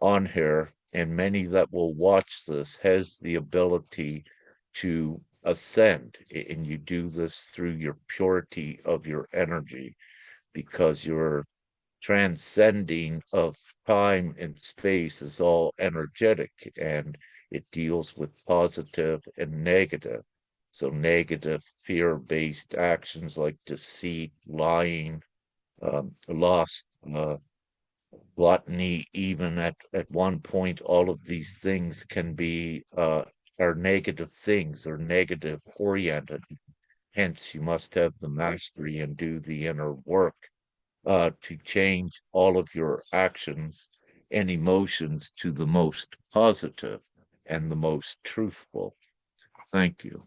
on here and many that will watch this has the ability to ascend, and you do this through your purity of your energy because you're transcending of time and space is all energetic and it deals with positive and negative. So negative fear-based actions like deceit, lying, lust, gluttony, even at one point, all of these things can be are negative things or negative oriented. Hence, you must have the mastery and do the inner work to change all of your actions and emotions to the most positive and the most truthful. Thank you.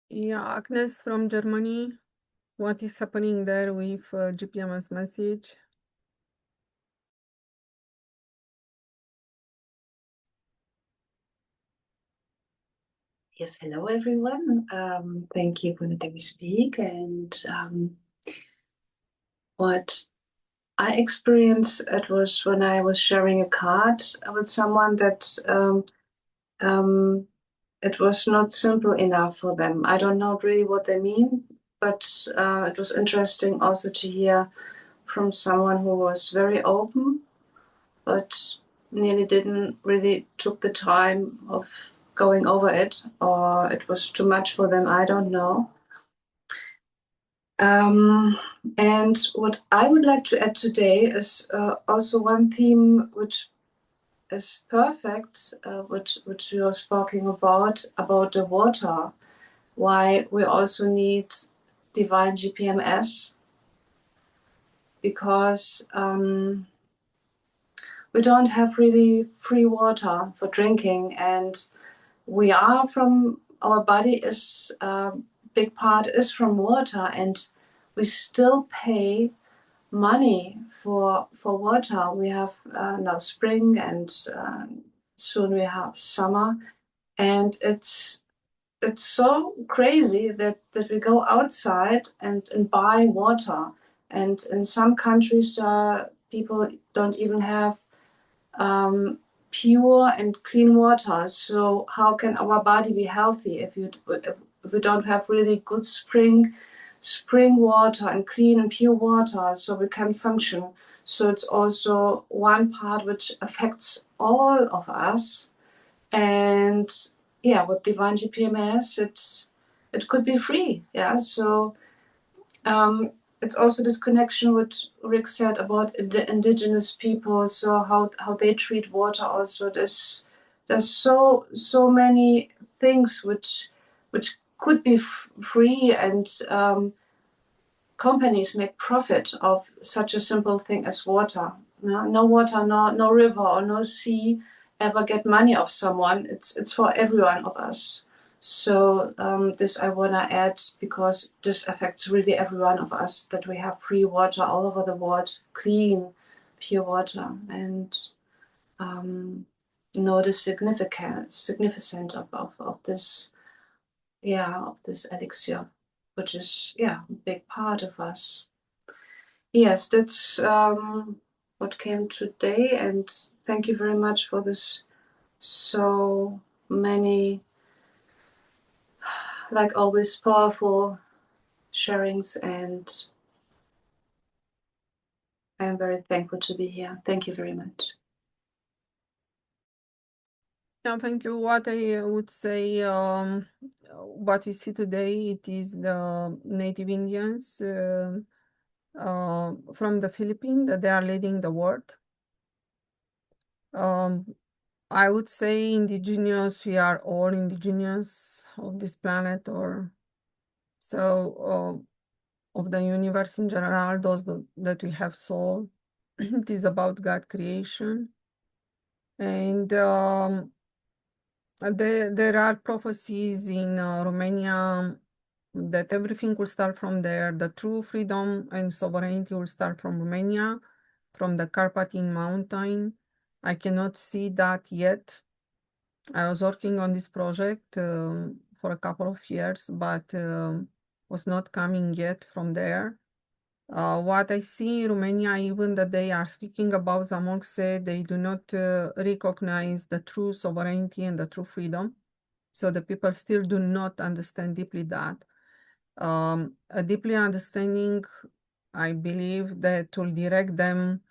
Yeah, Agnes from Germany. What is happening there with GPMS message? Yes, hello everyone. Thank you for letting me speak. And what I experienced, it was when I was sharing a card with someone that it was not simple enough for them. I don't know really what they mean, but it was interesting also to hear from someone who was very open, but nearly didn't really took the time of going over it, or it was too much for them, I don't know. And what I would like to add today is also one theme which is perfect, which we were speaking about the water, why we also need Divine GPMS, because we don't have really free water for drinking, and we are from our body is big part is from water, and we still pay money for water. We have now spring, and soon we have summer, and it's so crazy that we go outside and buy water, and in some countries people don't even have pure and clean water. So how can our body be healthy if we don't have really good spring water and clean and pure water, so we can function? So it's also one part which affects all of us. And yeah, with Divine GPMS, it could be free. Yeah, so it's also this connection what Rick said about the indigenous people. So how they treat water. Also, there's so many things which could be free, and companies make profit of such a simple thing as water. No water, no river or no sea ever get money of someone. It's for every one of us. So this I want to add, because this affects really every one of us, that we have free water all over the world, clean, pure water, and know the significance of this, of this elixir, which is a big part of us. Yes, that's what came today, and thank you very much for this so many, like always, powerful sharings, and I'm very thankful to be here. Thank you very much. Yeah, thank you. What I would say, what we see today, it is the native Indians from the Philippines that they are leading the world. I would say indigenous, we are all indigenous of this planet, or so of the universe in general, those that we have soul. It is about God creation. And there are prophecies in Romania that everything will start from there. The true freedom and sovereignty will start from Romania, from the Carpathian Mountain. I cannot see that yet. I was working on this project for a couple of years, but was not coming yet from there. What I see in Romania, even that they are speaking about Zamolxe, they do not recognize the true sovereignty and the true freedom. So the people still do not understand deeply that. A deeply understanding, I believe, that will direct them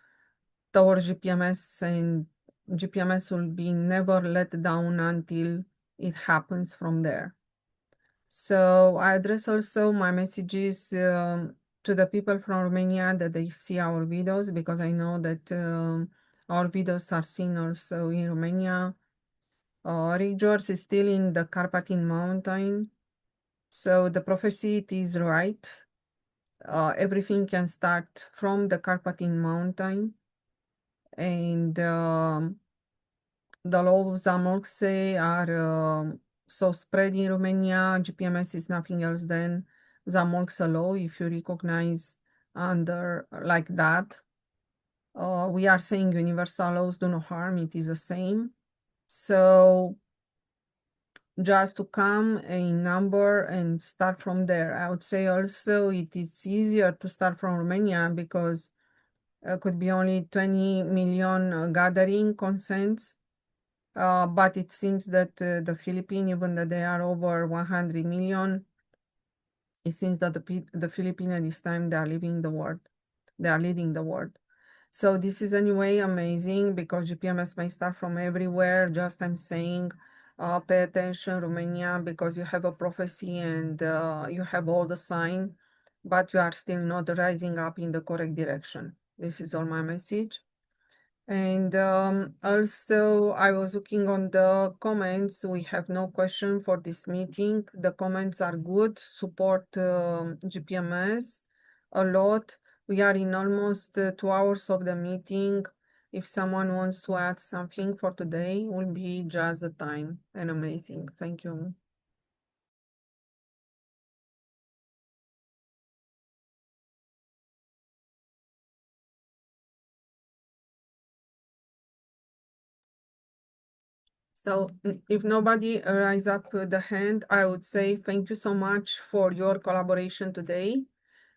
towards GPMS, and GPMS will be never let down until it happens from there. So I address also my messages to the people from Romania that they see our videos, because I know that our videos are seen also in Romania. Rick George is still in the Carpathian Mountain. So the prophecy, it is right. Everything can start from the Carpathian Mountain. And the law of Zamolxe are so spread in Romania. GPMS is nothing else than Zamolxe law, if you recognize under like that. We are saying universal laws do no harm, it is the same. So just to come in number and start from there. I would say also it is easier to start from Romania, because could be only 20 million gathering consents. But it seems that the Philippines, even though they are over 100 million, It seems that the Philippines at this time, they are leading the world. They are leading the world. So this is anyway amazing because GPMS may start from everywhere. Just I'm saying, pay attention, Romania, because you have a prophecy and you have all the sign, but you are still not rising up in the correct direction. This is all my message. And also, I was looking on the comments. We have no question for this meeting. The comments are good, support GPMS a lot. We are in almost 2 hours of the meeting. If someone wants to add something for today, will be just the time and amazing. Thank you. So if nobody raise up the hand, I would say thank you so much for your collaboration today.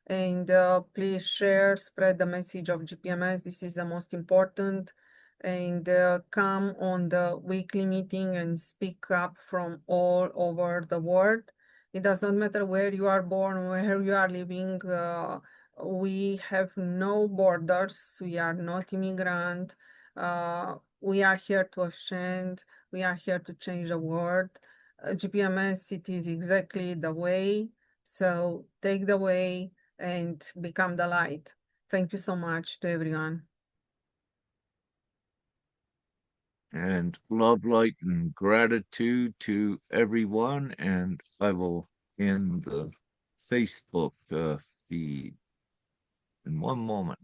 And please share, spread the message of GPMS. This is the most important. And come on the weekly meeting and speak up from all over the world. It does not matter where you are born, where you are living. We have no borders. We are not immigrant. We are here to ascend. We are here to change the world. GPMS, it is exactly the way. So take the way and become the light. Thank you so much to everyone. And love, light, and gratitude to everyone. And I will end the Facebook feed in one moment.